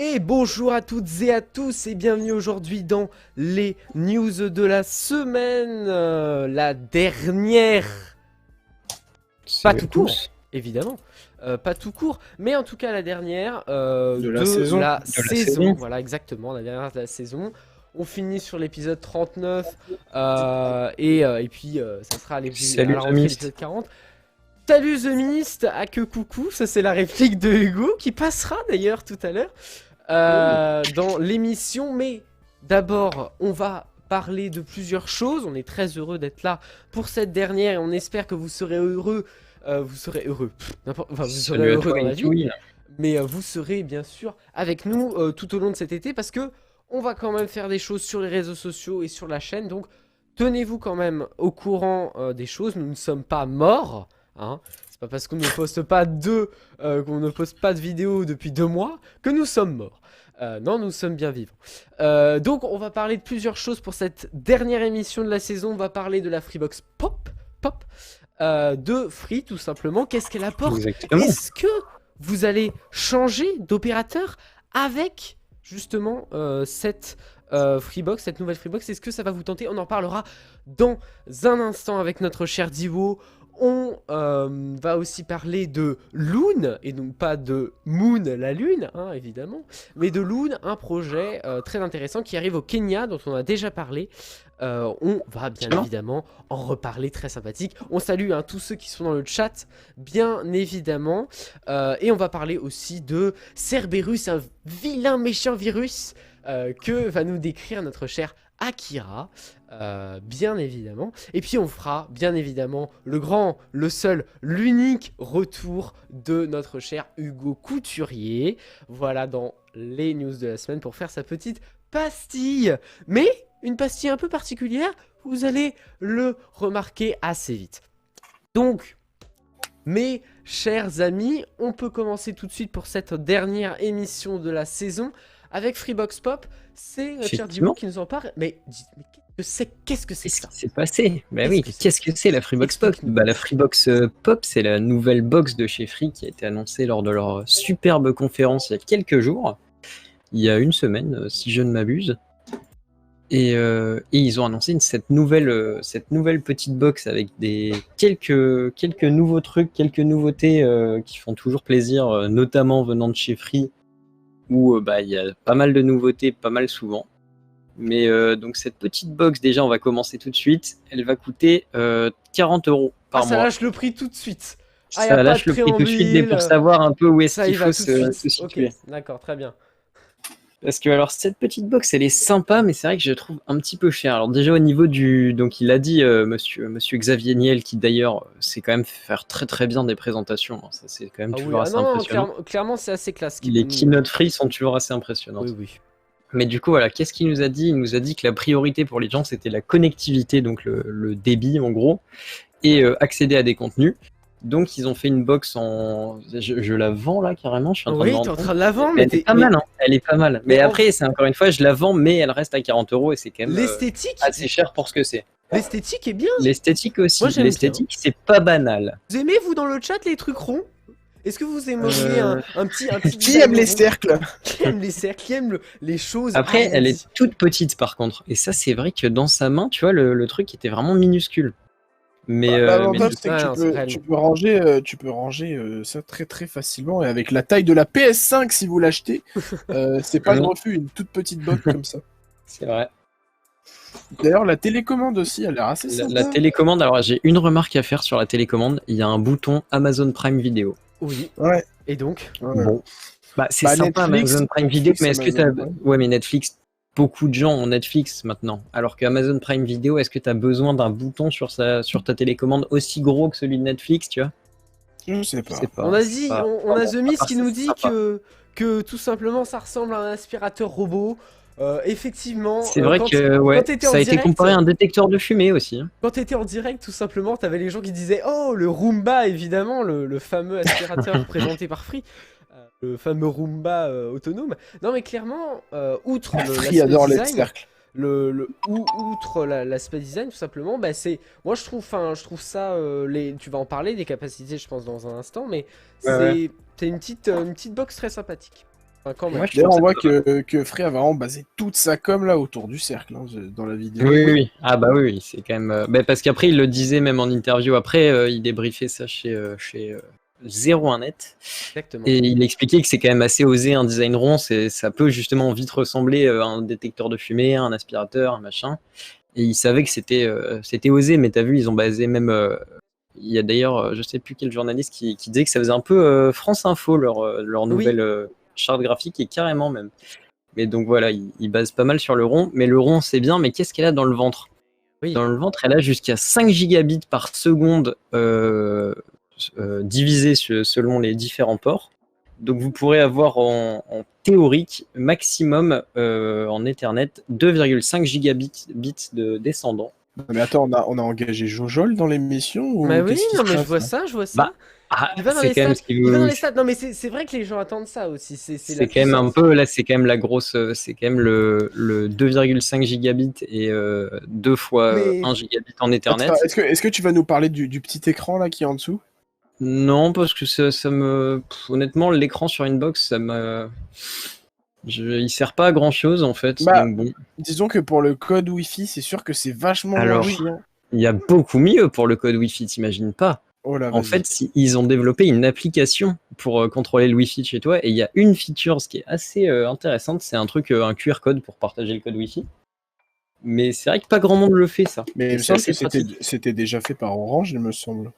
Et bonjour à toutes et à tous et bienvenue aujourd'hui dans les news de la semaine, la dernière, pas tout court, évidemment, pas tout court, mais en tout cas la dernière de la saison, voilà exactement, la dernière de la saison. On finit sur l'épisode 39 et puis ça sera l'épisode 40. Salut The Mist, à que coucou, ça c'est la réplique de Hugo qui passera d'ailleurs tout à l'heure. Dans l'émission, mais d'abord on va parler de plusieurs choses. On est très heureux d'être là pour cette dernière et on espère que vous serez heureux. Vous serez heureux dans la vie, oui. Mais vous serez bien sûr avec nous tout au long de cet été parce que on va quand même faire des choses sur les réseaux sociaux et sur la chaîne, donc tenez-vous quand même au courant des choses. Nous ne sommes pas morts, hein. C'est pas parce qu'on ne poste pas qu'on ne poste pas de vidéos depuis 2 mois que nous sommes morts. Non, nous sommes bien vivants. Donc on va parler de plusieurs choses pour cette dernière émission de la saison. On va parler de la Freebox Pop, de Free tout simplement. Qu'est-ce qu'elle apporte? Est-ce que vous allez changer d'opérateur avec justement cette Freebox, cette nouvelle Freebox? Est-ce que ça va vous tenter? On en parlera dans un instant avec notre cher Divo. On va aussi parler de Loon, et donc pas de Moon, la lune, hein, évidemment, mais de Loon, un projet très intéressant qui arrive au Kenya, dont on a déjà parlé. On va bien évidemment en reparler, très sympathique. On salue tous ceux qui sont dans le chat, bien évidemment. Et on va parler aussi de Cerberus, un vilain méchant virus que va nous décrire notre cher Akira, bien évidemment. Et puis on fera bien évidemment le grand, le seul, l'unique retour de notre cher Hugo Couturier. Voilà, dans les news de la semaine pour faire sa petite pastille. Mais une pastille un peu particulière, vous allez le remarquer assez vite. Donc, mes chers amis, on peut commencer tout de suite pour cette dernière émission de la saison avec Freebox Pop. C'est notre cher Divo qui nous en parle. Mais qu'est-ce que c'est ça? C'est passé. Bah oui, qu'est-ce que c'est la Freebox Pop? Bah, la Freebox Pop, c'est la nouvelle box de chez Free qui a été annoncée lors de leur superbe conférence il y a quelques jours. Il y a une semaine, si je ne m'abuse. Et ils ont annoncé cette nouvelle petite box avec quelques nouveaux trucs, quelques nouveautés qui font toujours plaisir, notamment venant de chez Free, où il y a pas mal de nouveautés, pas mal souvent. Mais donc cette petite box, déjà on va commencer tout de suite, elle va coûter 40 € par mois. Ça lâche le prix tout de suite. Ça lâche le prix tout de suite, mais pour savoir un peu où est-ce qu'il faut se situer. Okay, d'accord, très bien. Parce que alors cette petite box elle est sympa, mais c'est vrai que je la trouve un petit peu chère. Alors déjà au niveau donc il a dit monsieur Xavier Niel, qui d'ailleurs sait quand même faire très très bien des présentations. Ça c'est quand même toujours assez impressionnant. Clairement c'est assez classe. Les keynote Free sont toujours assez impressionnantes. Oui. Mais du coup voilà, qu'est-ce qu'il nous a dit? Il nous a dit que la priorité pour les gens c'était la connectivité, donc le débit en gros, et accéder à des contenus. Donc ils ont fait une box je la vends là carrément, je suis en train de t'es en train de la vendre, mais elle est pas mal, hein. Elle est pas mal. Mais après c'est encore une fois, je la vends, mais elle reste à 40 € et c'est quand même l'esthétique assez cher pour ce que c'est. L'esthétique est bien. L'esthétique aussi. Moi, l'esthétique c'est pas banal. Vous aimez vous dans le chat les trucs ronds? Est-ce que vous aimeriez un petit qui aime les cercles? Qui aime les cercles? Qui aime les choses? Après elle est toute petite par contre, et ça c'est vrai que dans sa main, tu vois, le truc était vraiment minuscule. Mais l'avantage c'est que tu peux ranger ça très très facilement, et avec la taille de la PS5 si vous l'achetez, c'est pas de refus, une toute petite box comme ça. C'est vrai. D'ailleurs la télécommande aussi a l'air assez sympa. La télécommande, alors j'ai une remarque à faire sur la télécommande, il y a un bouton Amazon Prime Video. Oui. Ouais. Et donc bon, c'est sympa Netflix, Amazon Prime Video, mais est-ce que t'as... Ouais, mais Netflix, beaucoup de gens ont Netflix maintenant. Alors qu'Amazon Prime Video, est-ce que tu as besoin d'un bouton sur ta télécommande aussi gros que celui de Netflix, tu vois? Je sais pas. On a The Mist qui nous dit que tout simplement ça ressemble à un aspirateur robot. Effectivement, c'est vrai que ouais, ça a été comparé à un détecteur de fumée aussi. Quand t'étais en direct, tout simplement, t'avais les gens qui disaient oh le Roomba, évidemment, le fameux aspirateur présenté par Free, le fameux Roomba autonome. Non mais clairement, outre Free adore les cercles. Outre l'aspect design, tout simplement, bah c'est, moi je trouve ça, tu vas en parler des capacités, je pense dans un instant, mais c'est une petite box très sympathique. Enfin, d'ailleurs, on voit que Free a vraiment basé toute sa com là autour du cercle dans la vidéo. Oui. Ah bah oui, c'est quand même. Parce qu'après, il le disait même en interview. Après, il débriefait ça chez 01net. Exactement. Et il expliquait que c'est quand même assez osé un design rond. Ça peut justement vite ressembler à un détecteur de fumée, un aspirateur, un machin. Et il savait que c'était osé, mais t'as vu, ils ont basé même. Il y a d'ailleurs, je sais plus quel journaliste qui disait que ça faisait un peu France Info leur nouvelle. Charte graphique et carrément même. Mais donc voilà, il base pas mal sur le rond. Mais le rond, c'est bien, mais qu'est-ce qu'elle a dans le ventre? Dans le ventre, elle a jusqu'à 5 gigabits par seconde divisé selon les différents ports. Donc vous pourrez avoir en théorique maximum en Ethernet 2,5 gigabits de descendant. Mais attends, on a engagé Jojol dans l'émission Bah oui, non mais je vois ça. Il va dans les stats. Non mais c'est vrai que les gens attendent ça aussi. C'est quand même un peu, là c'est quand même la grosse, c'est quand même le 2,5 gigabits et 2 fois 1 gigabit en Ethernet. Attends, est-ce que tu vas nous parler du petit écran là qui est en dessous? Non, parce que ça me... honnêtement, l'écran sur une box, il sert pas à grand chose en fait. Donc bon. Disons que pour le code Wi-Fi, c'est sûr que c'est vachement chiant. Il y a beaucoup mieux pour le code Wi-Fi, t'imagines pas. En fait, ils ont développé une application pour contrôler le Wi-Fi de chez toi et il y a une feature qui est assez intéressante, c'est un QR code pour partager le code Wi-Fi. Mais c'est vrai que pas grand monde le fait ça. Mais il me semble que c'était déjà fait par Orange, il me semble.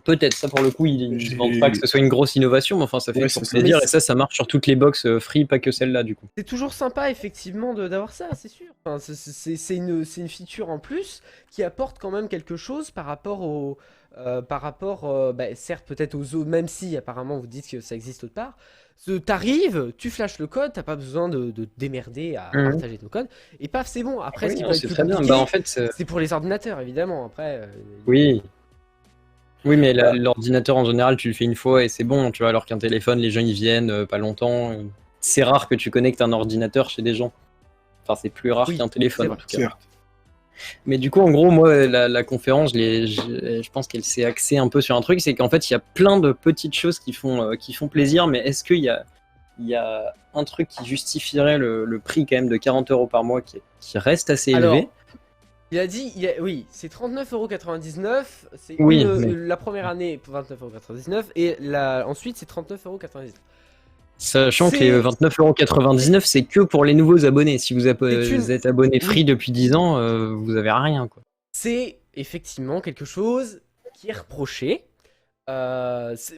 Peut-être, ça pour le coup, ils ne vendent pas que ce soit une grosse innovation, mais enfin ça fait pour plaisir et ça marche sur toutes les box Free, pas que celle-là du coup. C'est toujours sympa effectivement d'avoir ça, c'est sûr. Enfin, c'est une feature en plus qui apporte quand même quelque chose par rapport certes peut-être aux autres, même si apparemment vous dites que ça existe autre part. T'arrives, tu flashes le code, t'as pas besoin de démerder à partager ton code, et paf c'est bon. Après ce qui peut être plus compliqué, en fait, c'est pour les ordinateurs évidemment. Après. Oui, mais l'ordinateur en général, tu le fais une fois et c'est bon, tu vois, alors qu'un téléphone, les gens ils viennent pas longtemps. C'est rare que tu connectes un ordinateur chez des gens. Enfin, c'est plus rare qu'un téléphone en tout cas. Mais du coup, en gros, moi, la conférence, je pense qu'elle s'est axée un peu sur un truc, c'est qu'en fait, il y a plein de petites choses qui font plaisir, mais est-ce qu'il y a un truc qui justifierait le prix quand même de 40 € par mois qui reste assez élevé? Il a dit, oui, c'est 39,99 €, c'est la première année pour 29,99 € et ensuite c'est 39,99 €. Sachant que les 29,99 €, c'est que pour les nouveaux abonnés. Si vous êtes abonné Free depuis 10 ans, vous avez rien, quoi. C'est effectivement quelque chose qui est reproché.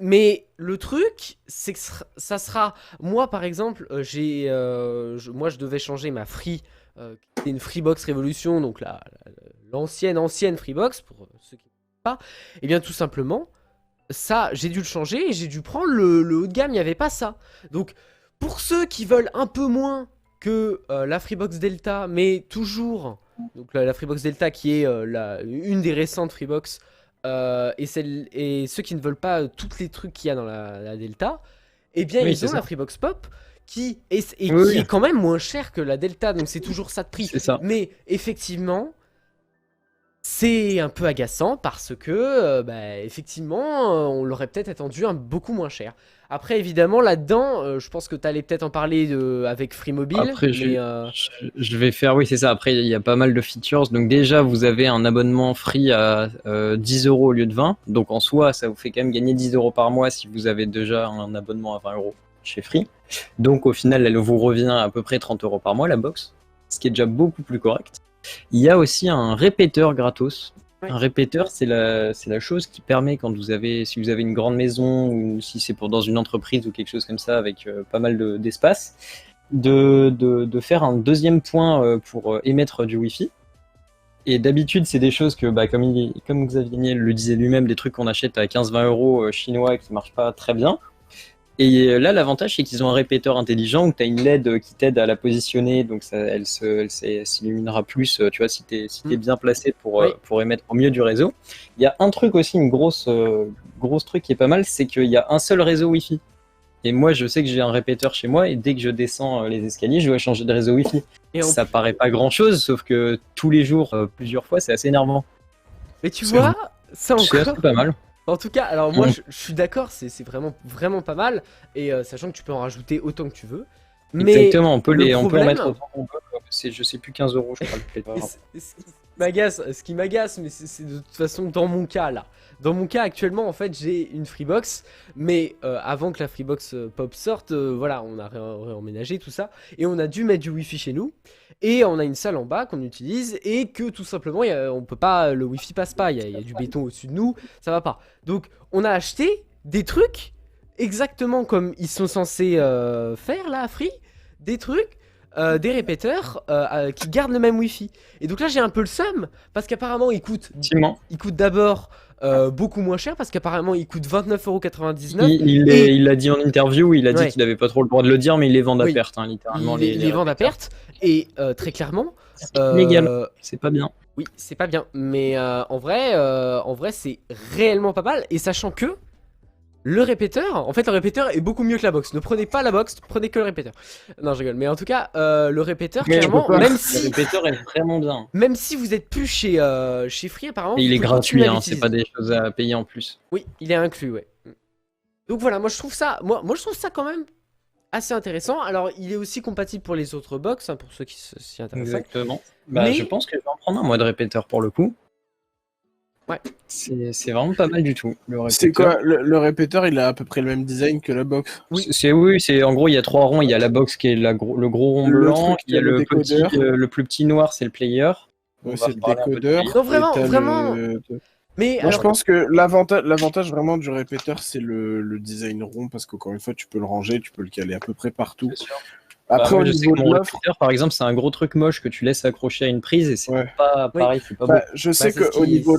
Mais le truc, c'est que ça sera... Moi, par exemple, moi, je devais changer ma Free... qui était une Freebox Révolution, donc l'ancienne Freebox, pour ceux qui ne savent pas, et bien tout simplement, ça, j'ai dû le changer et j'ai dû prendre le haut de gamme, il n'y avait pas ça. Donc, pour ceux qui veulent un peu moins que la Freebox Delta, mais toujours, donc la Freebox Delta qui est une des récentes Freebox, et ceux qui ne veulent pas tous les trucs qu'il y a dans la Delta, eh bien ils ont la Freebox Pop, qui est quand même moins cher que la Delta, donc c'est toujours ça de prix. Mais effectivement, c'est un peu agaçant parce que, effectivement, on l'aurait peut-être attendu beaucoup moins cher. Après, évidemment, là-dedans, je pense que tu allais peut-être en parler avec Free Mobile. Après, je vais faire, oui, c'est ça. Après, il y a pas mal de features. Donc déjà, vous avez un abonnement Free à 10 € au lieu de 20. Donc en soi, ça vous fait quand même gagner 10 € par mois si vous avez déjà un abonnement à 20 € chez Free. Donc au final, elle vous revient à peu près 30 € par mois, la box. Ce qui est déjà beaucoup plus correct. Il y a aussi un répéteur gratos. Un répéteur, c'est la chose qui permet si vous avez une grande maison ou si c'est dans une entreprise ou quelque chose comme ça avec pas mal d'espace, de faire un deuxième point pour émettre du Wi-Fi. Et d'habitude, c'est des choses que, comme Xavier Niel le disait lui-même, des trucs qu'on achète à 15-20 euros chinois qui marchent pas très bien. Et là, l'avantage, c'est qu'ils ont un répéteur intelligent où tu as une LED qui t'aide à la positionner, donc elle s'illuminera plus, tu vois, si t'es bien placé pour émettre au mieux du réseau. Il y a un truc aussi, une grosse truc qui est pas mal, c'est qu'il y a un seul réseau Wi-Fi. Et moi, je sais que j'ai un répéteur chez moi, et dès que je descends les escaliers, je dois changer de réseau Wi-Fi. Ça paraît pas grand-chose, sauf que tous les jours, plusieurs fois, c'est assez énervant. Mais tu vois, ça encore... C'est pas mal. En tout cas, alors moi je suis d'accord, c'est vraiment pas mal, et sachant que tu peux en rajouter autant que tu veux. Mais exactement, on peut en mettre autant qu'on peut. C'est, je sais plus, 15 euros, je crois. Ce qui m'agace, mais c'est de toute façon dans mon cas là. Dans mon cas actuellement, en fait, j'ai une Freebox, mais avant que la Freebox Pop sorte, voilà, on a réemménagé tout ça, et on a dû mettre du Wi-Fi chez nous, et on a une salle en bas qu'on utilise, et que tout simplement, on peut pas, le Wi-Fi passe pas, il y a du béton au-dessus de nous, ça va pas. Donc, on a acheté des trucs exactement comme ils sont censés faire là à Free, des trucs. Des répéteurs qui gardent le même Wi-Fi. Et donc là j'ai un peu le seum parce qu'apparemment il coûte d'abord beaucoup moins cher parce qu'apparemment il coûte 29,99 €. Il l'a dit en interview, il a dit qu'il avait pas trop le droit de le dire, mais il les vend à perte, hein, littéralement. Il les vend à perte et très clairement. Légal, c'est pas bien. Oui, c'est pas bien, mais en vrai c'est réellement pas mal. Et sachant que le répéteur, en fait le répéteur est beaucoup mieux que la box. Ne prenez pas la box, prenez que le répéteur. Non, je rigole, mais en tout cas, le répéteur, clairement, même si... Le répéteur est vraiment bien. Même si vous êtes plus chez Free, apparemment... Et il est gratuit, hein, c'est pas des choses à payer en plus. Oui, il est inclus, ouais. Donc voilà, moi je trouve ça quand même assez intéressant. Alors, il est aussi compatible pour les autres box, hein, pour ceux qui s'y intéressent. Exactement. Mais... je pense que je vais en prendre un, moi, de répéteur pour le coup. Ouais. C'est vraiment pas mal du tout. C'est quoi le répéteur? Il a à peu près le même design que la box. Oui, c'est en gros il y a 3 ronds. Il y a la box qui est le gros rond blanc. Il y a le plus petit noir, c'est le player. C'est le décodeur. Non, vraiment. Mais alors... je pense que l'avantage vraiment du répéteur, c'est le design rond, parce qu'encore une fois, tu peux le ranger, tu peux le caler à peu près partout. Après, au niveau de l'offre, par exemple, c'est un gros truc moche que tu laisses accrocher à une prise et c'est pas pareil, c'est pas beau. Je sais qu'au niveau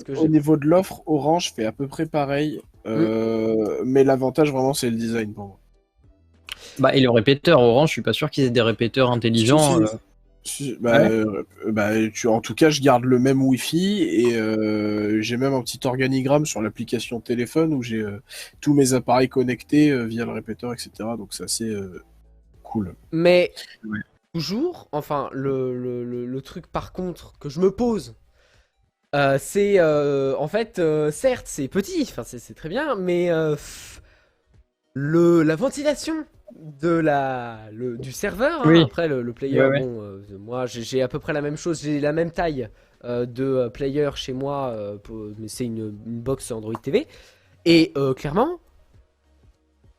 de l'offre, Orange fait à peu près pareil, mais l'avantage vraiment, c'est le design pour moi. Et le répéteur Orange, je suis pas sûr qu'ils aient des répéteurs intelligents. En tout cas, je garde le même Wi-Fi et j'ai même un petit organigramme sur l'application téléphone où j'ai tous mes appareils connectés via le répéteur, etc. Donc c'est assez cool. Mais toujours, enfin, le truc par contre que je me pose, c'est en fait, certes, c'est petit, enfin c'est très bien, mais la ventilation du serveur, hein, après le player, moi j'ai à peu près la même chose, j'ai la même taille de player chez moi, mais c'est une box Android TV, et clairement,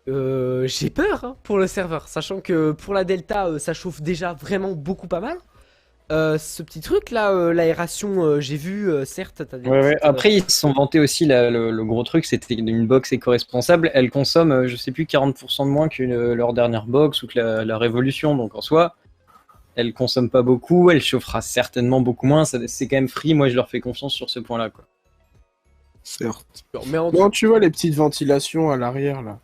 j'ai peur pour le serveur, sachant que pour la Delta, ça chauffe déjà vraiment beaucoup pas mal. Ce petit truc là, l'aération, j'ai vu, certes. Après, ils se sont vantés aussi, le gros truc, c'était une box éco-responsable. Elle consomme, je sais plus, 40% de moins que leur dernière box ou que la Révolution. Donc en soi, elle consomme pas beaucoup, elle chauffera certainement beaucoup moins. C'est quand même Free, moi je leur fais confiance sur ce point-là, quoi. Certes. Non, tu vois les petites ventilations à l'arrière là.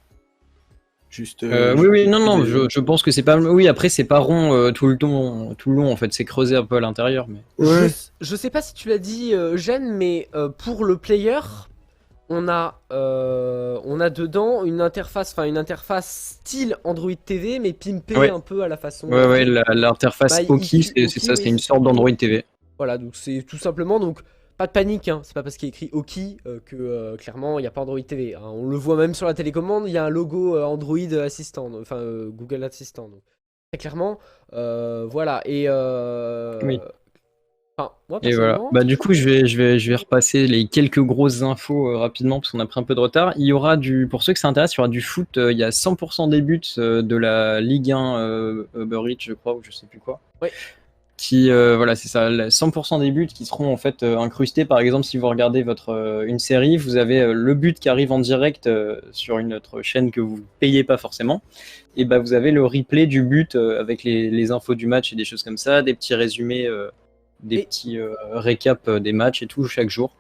Juste, non, je pense que c'est pas. Oui, après, c'est pas rond tout le long, en fait, c'est creusé un peu à l'intérieur. Mais... Je sais pas si tu l'as dit, Jeanne, mais pour le player, on a dedans une interface style Android TV, mais pimpée un peu à la façon. L'interface Oki, c'est une sorte d'Android TV. Voilà, donc c'est tout simplement donc. Pas de panique, hein. C'est pas parce qu'il est écrit Oki que clairement il n'y a pas Android TV. Hein. On le voit même sur la télécommande, il y a un logo Android Assistant, enfin Google Assistant. Donc. Très clairement, voilà. Et, et voilà. Du coup, je vais repasser les quelques grosses infos rapidement parce qu'on a pris un peu de retard. Il y aura pour ceux que ça intéresse, il y aura du foot. Il y a 100% des buts de la Ligue 1 Uber Eats, je crois, ou je sais plus quoi. Oui. qui voilà, c'est ça, 100% des buts qui seront en fait incrustés. Par exemple, si vous regardez une série, vous avez le but qui arrive en direct sur une autre chaîne que vous payez pas forcément, et bah vous avez le replay du but avec les infos du match et des choses comme ça, des petits résumés, des petits récaps des matchs et tout chaque jour.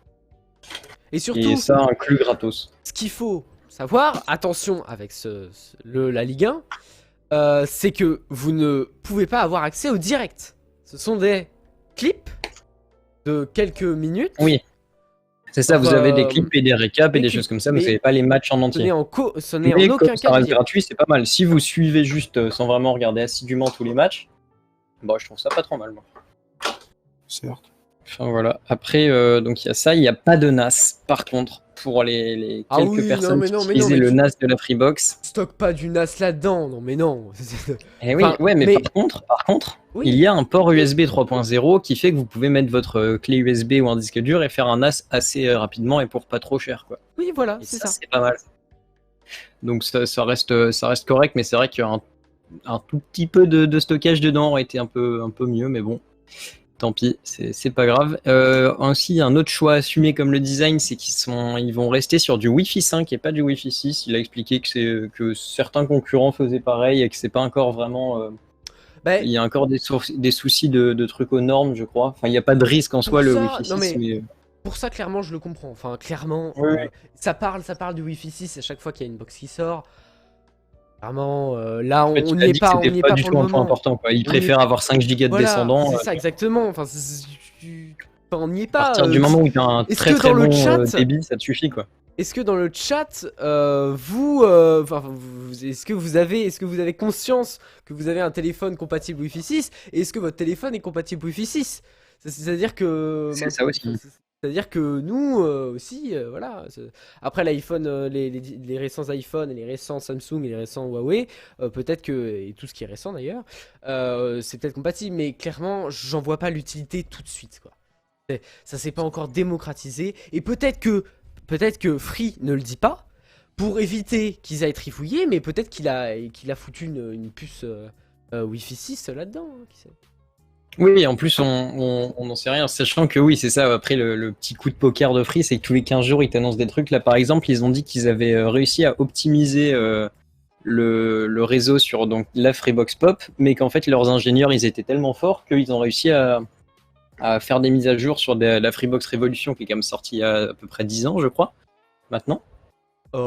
Et surtout, Et ça inclut gratos. ce qu'il faut savoir, attention avec la Ligue 1, c'est que vous ne pouvez pas avoir accès au direct. Ce sont des clips de quelques minutes. Oui, c'est ça, vous avez des clips et des récaps et des choses comme ça, mais vous n'avez pas les matchs en entier. Ce n'est en aucun cas ça reste gratuit, c'est pas mal. Si vous suivez juste sans vraiment regarder assidûment tous les matchs, bon, je trouve ça pas trop mal, moi. Certes. Enfin voilà. Après, donc il y a ça, il n'y a pas de NAS. Par contre, pour les quelques personnes qui utilisaient le NAS de la Freebox. Stocke pas du NAS là-dedans, non mais non. Eh oui, ouais, mais par contre, oui. Il y a un port USB 3.0 qui fait que vous pouvez mettre votre clé USB ou un disque dur et faire un NAS assez rapidement et pour pas trop cher, quoi. Oui, voilà, c'est ça. C'est pas mal. Donc ça reste correct, mais c'est vrai qu'il y a un tout petit peu de stockage dedans aurait été un peu mieux, mais bon. Tant pis, c'est pas grave. Ainsi, un autre choix assumé comme le design, c'est qu'ils vont rester sur du Wi-Fi 5 et pas du Wi-Fi 6. Il a expliqué que certains concurrents faisaient pareil et que c'est pas encore vraiment. Il y a encore des soucis de trucs aux normes, je crois. Enfin, il n'y a pas de risque en soi, le Wi-Fi 6. Mais... Pour ça, clairement, je le comprends. Enfin, clairement, oui. Ça parle du Wi-Fi 6 à chaque fois qu'il y a une box qui sort. Clairement, là, on n'y est pas. C'était pas du tout un point important, quoi. Ils préfèrent avoir 5 gigas de descendants. C'est ça, exactement. Enfin, on n'y est pas. À partir du moment où tu as un très bon débit, ça te suffit, quoi. Est-ce que dans le chat, est-ce que vous avez conscience que vous avez un téléphone compatible Wi-Fi 6 et est-ce que votre téléphone est compatible Wi-Fi 6? C'est-à-dire que. C'est ça aussi. C'est-à-dire que nous aussi, voilà. Après l'iPhone, les récents iPhone et les récents Samsung et les récents Huawei, peut-être que, et tout ce qui est récent d'ailleurs, c'est peut-être compatible, mais clairement, j'en vois pas l'utilité tout de suite, quoi. Ça s'est pas encore démocratisé, et peut-être que Free ne le dit pas, pour éviter qu'ils aillent trifouiller, mais peut-être qu'il a foutu une puce Wi-Fi 6 là-dedans, hein, qui sait. Oui, en plus, on n'en sait rien, sachant que oui, c'est ça, après le petit coup de poker de Free, c'est que tous les 15 jours, ils t'annoncent des trucs. Là, par exemple, ils ont dit qu'ils avaient réussi à optimiser le réseau sur donc, la Freebox Pop, mais qu'en fait, leurs ingénieurs, ils étaient tellement forts qu'ils ont réussi à faire des mises à jour sur la Freebox Revolution, qui est quand même sortie il y a à peu près 10 ans, je crois, maintenant.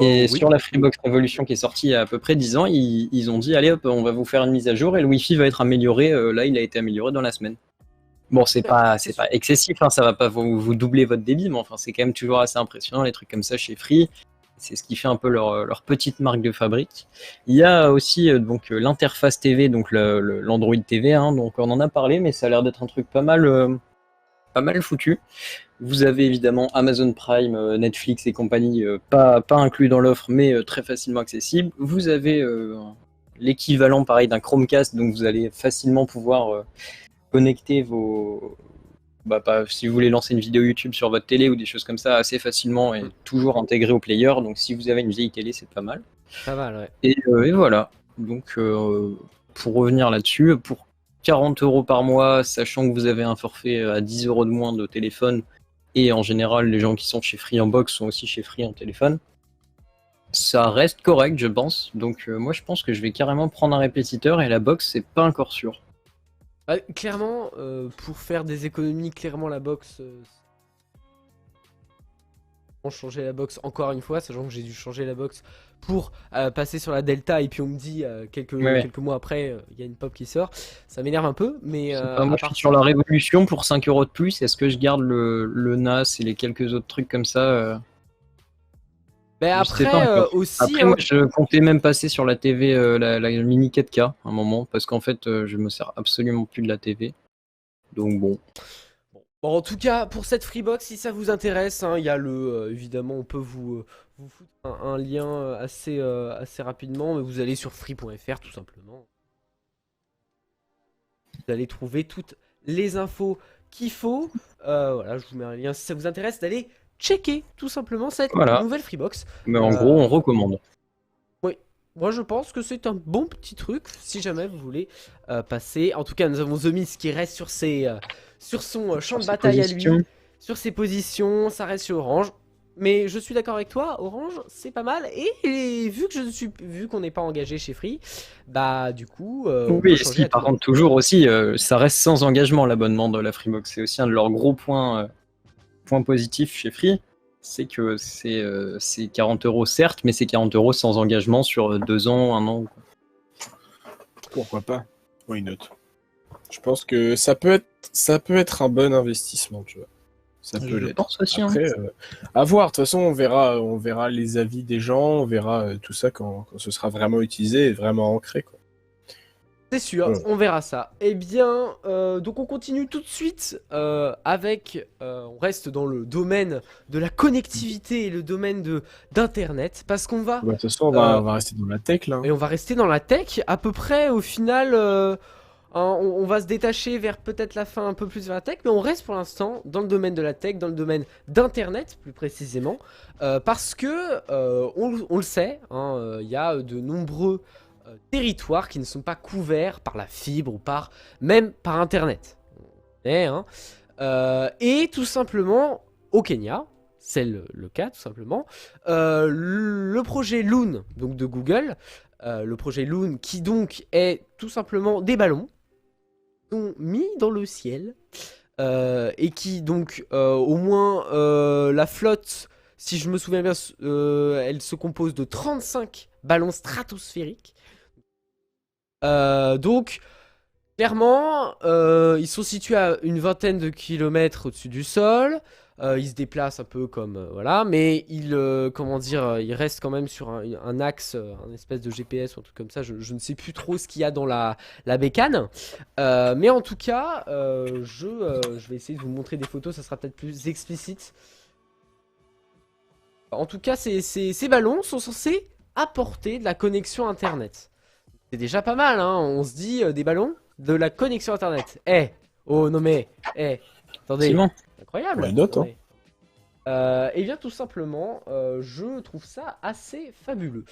Et oui. Sur la Freebox Revolution qui est sortie il y a à peu près 10 ans, ils ont dit allez hop, on va vous faire une mise à jour et le Wi-Fi va être amélioré. Là, il a été amélioré dans la semaine. Bon, c'est pas excessif, hein, ça va pas vous doubler votre débit, mais enfin, c'est quand même toujours assez impressionnant les trucs comme ça chez Free. C'est ce qui fait un peu leur petite marque de fabrique. Il y a aussi donc l'interface TV, donc l'Android TV, hein, donc on en a parlé, mais ça a l'air d'être un truc pas mal foutu. Vous avez évidemment Amazon Prime, Netflix et compagnie, pas inclus dans l'offre, mais très facilement accessible. Vous avez l'équivalent pareil d'un Chromecast, donc vous allez facilement pouvoir connecter si vous voulez lancer une vidéo YouTube sur votre télé ou des choses comme ça assez facilement et toujours intégré au player. Donc si vous avez une vieille télé, c'est pas mal. Pas mal, ouais. Et voilà. Donc pour revenir là-dessus, pour 40 € par mois, sachant que vous avez un forfait à 10 € de moins de téléphone, et en général, les gens qui sont chez Free en box sont aussi chez Free en téléphone. Ça reste correct, je pense. Donc moi, je pense que je vais carrément prendre un répétiteur et la box, c'est pas encore sûr. Clairement, pour faire des économies, clairement la box... changer la box encore une fois, sachant que j'ai dû changer la box pour passer sur la Delta et puis on me dit quelques mois après il y a une pop qui sort, ça m'énerve un peu, mais moi je suis sur la Révolution pour 5 € de plus. Est-ce que je garde le NAS et les quelques autres trucs comme ça après aussi après moi je comptais même passer sur la TV la mini 4K à un moment parce qu'en fait je me sers absolument plus de la TV, donc bon. Bon, en tout cas, pour cette Freebox, si ça vous intéresse, hein, il y a évidemment, on peut vous foutre un lien assez rapidement, mais vous allez sur free.fr tout simplement. Vous allez trouver toutes les infos qu'il faut. Voilà, je vous mets un lien si ça vous intéresse d'aller checker tout simplement cette nouvelle Freebox. Mais en gros, on recommande. Oui, moi je pense que c'est un bon petit truc si jamais vous voulez passer. En tout cas, nous avons The Mist qui reste sur son champ de ses bataille à positions. lui, sur ses positions, ça reste chez Orange. Mais je suis d'accord avec toi, Orange, c'est pas mal. Et vu qu'on n'est pas engagé chez Free, bah du coup, on peut Oui, changer si, à tout par moment. contre, toujours aussi, ça reste sans engagement l'abonnement de la Freebox. C'est aussi un de leurs gros points positifs chez Free. C'est que c'est 40 euros certes, mais c'est 40 euros sans engagement sur 2 ans, 1 an. Pourquoi pas? Why not? Je pense que ça peut être un bon investissement, tu vois. Ça peut Je l'être. pense aussi. Hein. Après, à voir. De toute façon, on verra les avis des gens, on verra tout ça quand ce sera vraiment utilisé et vraiment ancré, quoi. C'est sûr, Ouais. on verra ça. Eh bien, donc on continue tout de suite avec... on reste dans le domaine de la connectivité et le domaine d'Internet, parce qu'on va... Bah, de toute façon, on va rester dans la tech, là. Hein. Et on va rester dans la tech, à peu près au final... on va se détacher vers peut-être la fin un peu plus vers la tech, mais on reste pour l'instant dans le domaine de la tech, dans le domaine d'Internet plus précisément, parce que on le sait, il y a de nombreux territoires qui ne sont pas couverts par la fibre ou même par Internet. Et tout simplement au Kenya, c'est le cas tout simplement, le projet Loon donc de Google, le projet Loon qui donc est tout simplement des ballons sont mis dans le ciel et qui donc au moins la flotte, si je me souviens bien, elle se compose de 35 ballons stratosphériques. Donc clairement ils sont situés à une vingtaine de kilomètres au-dessus du sol. Ils se déplacent un peu comme voilà, mais comment dire, ils restent quand même sur un axe, un espèce de GPS ou un truc comme ça. Je ne sais plus trop ce qu'il y a dans la bécane, mais en tout cas, je vais essayer de vous montrer des photos, ça sera peut-être plus explicite. En tout cas, ces ballons sont censés apporter de la connexion internet. C'est déjà pas mal, hein. On se dit des ballons, de la connexion internet. Oh non mais, attendez. Effectivement. Incroyable. Why not, hein. Et bien tout simplement, je trouve ça assez fabuleux.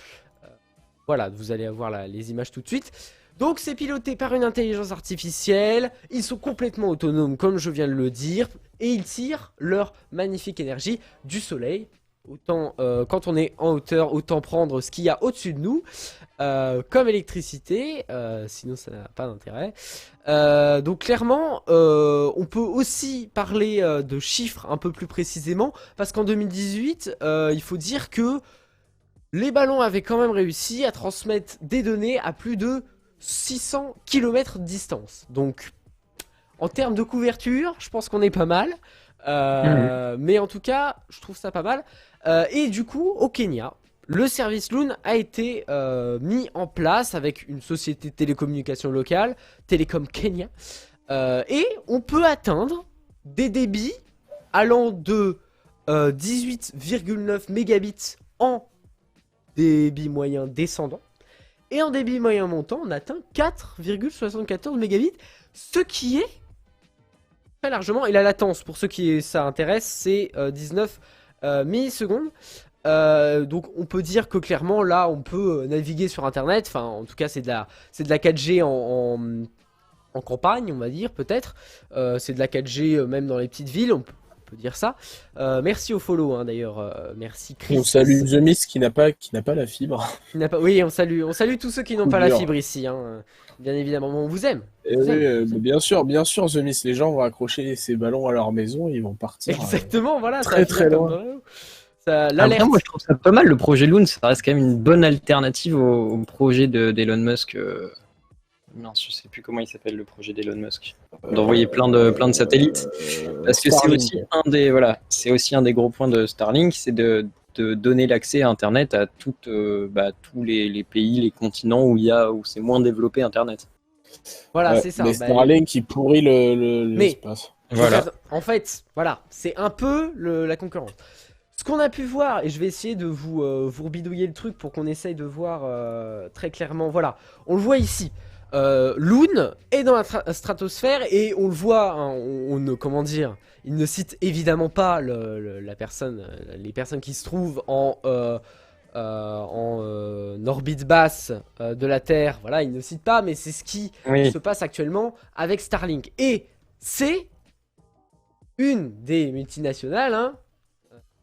Voilà, vous allez avoir les images tout de suite. Donc c'est piloté par une intelligence artificielle, ils sont complètement autonomes comme je viens de le dire, et ils tirent leur magnifique énergie du soleil. Autant quand on est en hauteur, autant prendre ce qu'il y a au-dessus de nous comme électricité, sinon ça n'a pas d'intérêt. Donc clairement, on peut aussi parler de chiffres un peu plus précisément, parce qu'en 2018, il faut dire que les ballons avaient quand même réussi à transmettre des données à plus de 600 km de distance. Donc en termes de couverture, je pense qu'on est pas mal. Mais en tout cas, je trouve ça pas mal. Et du coup, au Kenya, le service Loon a été mis en place avec une société de télécommunications locale, Telecom Kenya. Et on peut atteindre des débits allant de 18,9 mégabits en débit moyen descendant. Et en débit moyen montant, on atteint 4,74 mégabits, ce qui est très largement. Et la latence, pour ceux qui ça intéresse, c'est 19 millisecondes. Donc on peut dire que clairement là on peut naviguer sur internet, enfin en tout cas c'est de la 4G en campagne on va dire peut-être, c'est de la 4G même dans les petites villes, on peut dire ça. Merci au follow hein, d'ailleurs, merci Chris. On salue The Mist qui n'a pas la fibre. Oui, on salue tous ceux qui n'ont pas la fibre ici, hein. Bien évidemment, on vous aime. Bien sûr, The Mist, les gens vont accrocher ces ballons à leur maison, ils vont partir. Exactement, voilà. Très très loin. Après, moi je trouve ça pas mal le projet Loon, ça reste quand même une bonne alternative au projet d'Elon Musk. Non, je sais plus comment il s'appelle le projet d'Elon Musk. D'envoyer plein de satellites. Parce que c'est aussi un des gros points de Starlink, c'est de donner l'accès à Internet à tous les pays, les continents où c'est moins développé Internet. Voilà, c'est ça. Mais Starlink qui pourrit l'espace. Voilà. En fait, voilà, c'est un peu la concurrence. Ce qu'on a pu voir, et je vais essayer de vous bidouiller le truc pour qu'on essaye de voir très clairement. Voilà, on le voit ici. Loon est dans la stratosphère et on le voit, hein, comment dire, il ne cite évidemment pas les personnes qui se trouvent en orbite basse de la Terre. Voilà, il ne cite pas, mais c'est ce qui se passe actuellement avec Starlink. Et c'est une des multinationales, hein,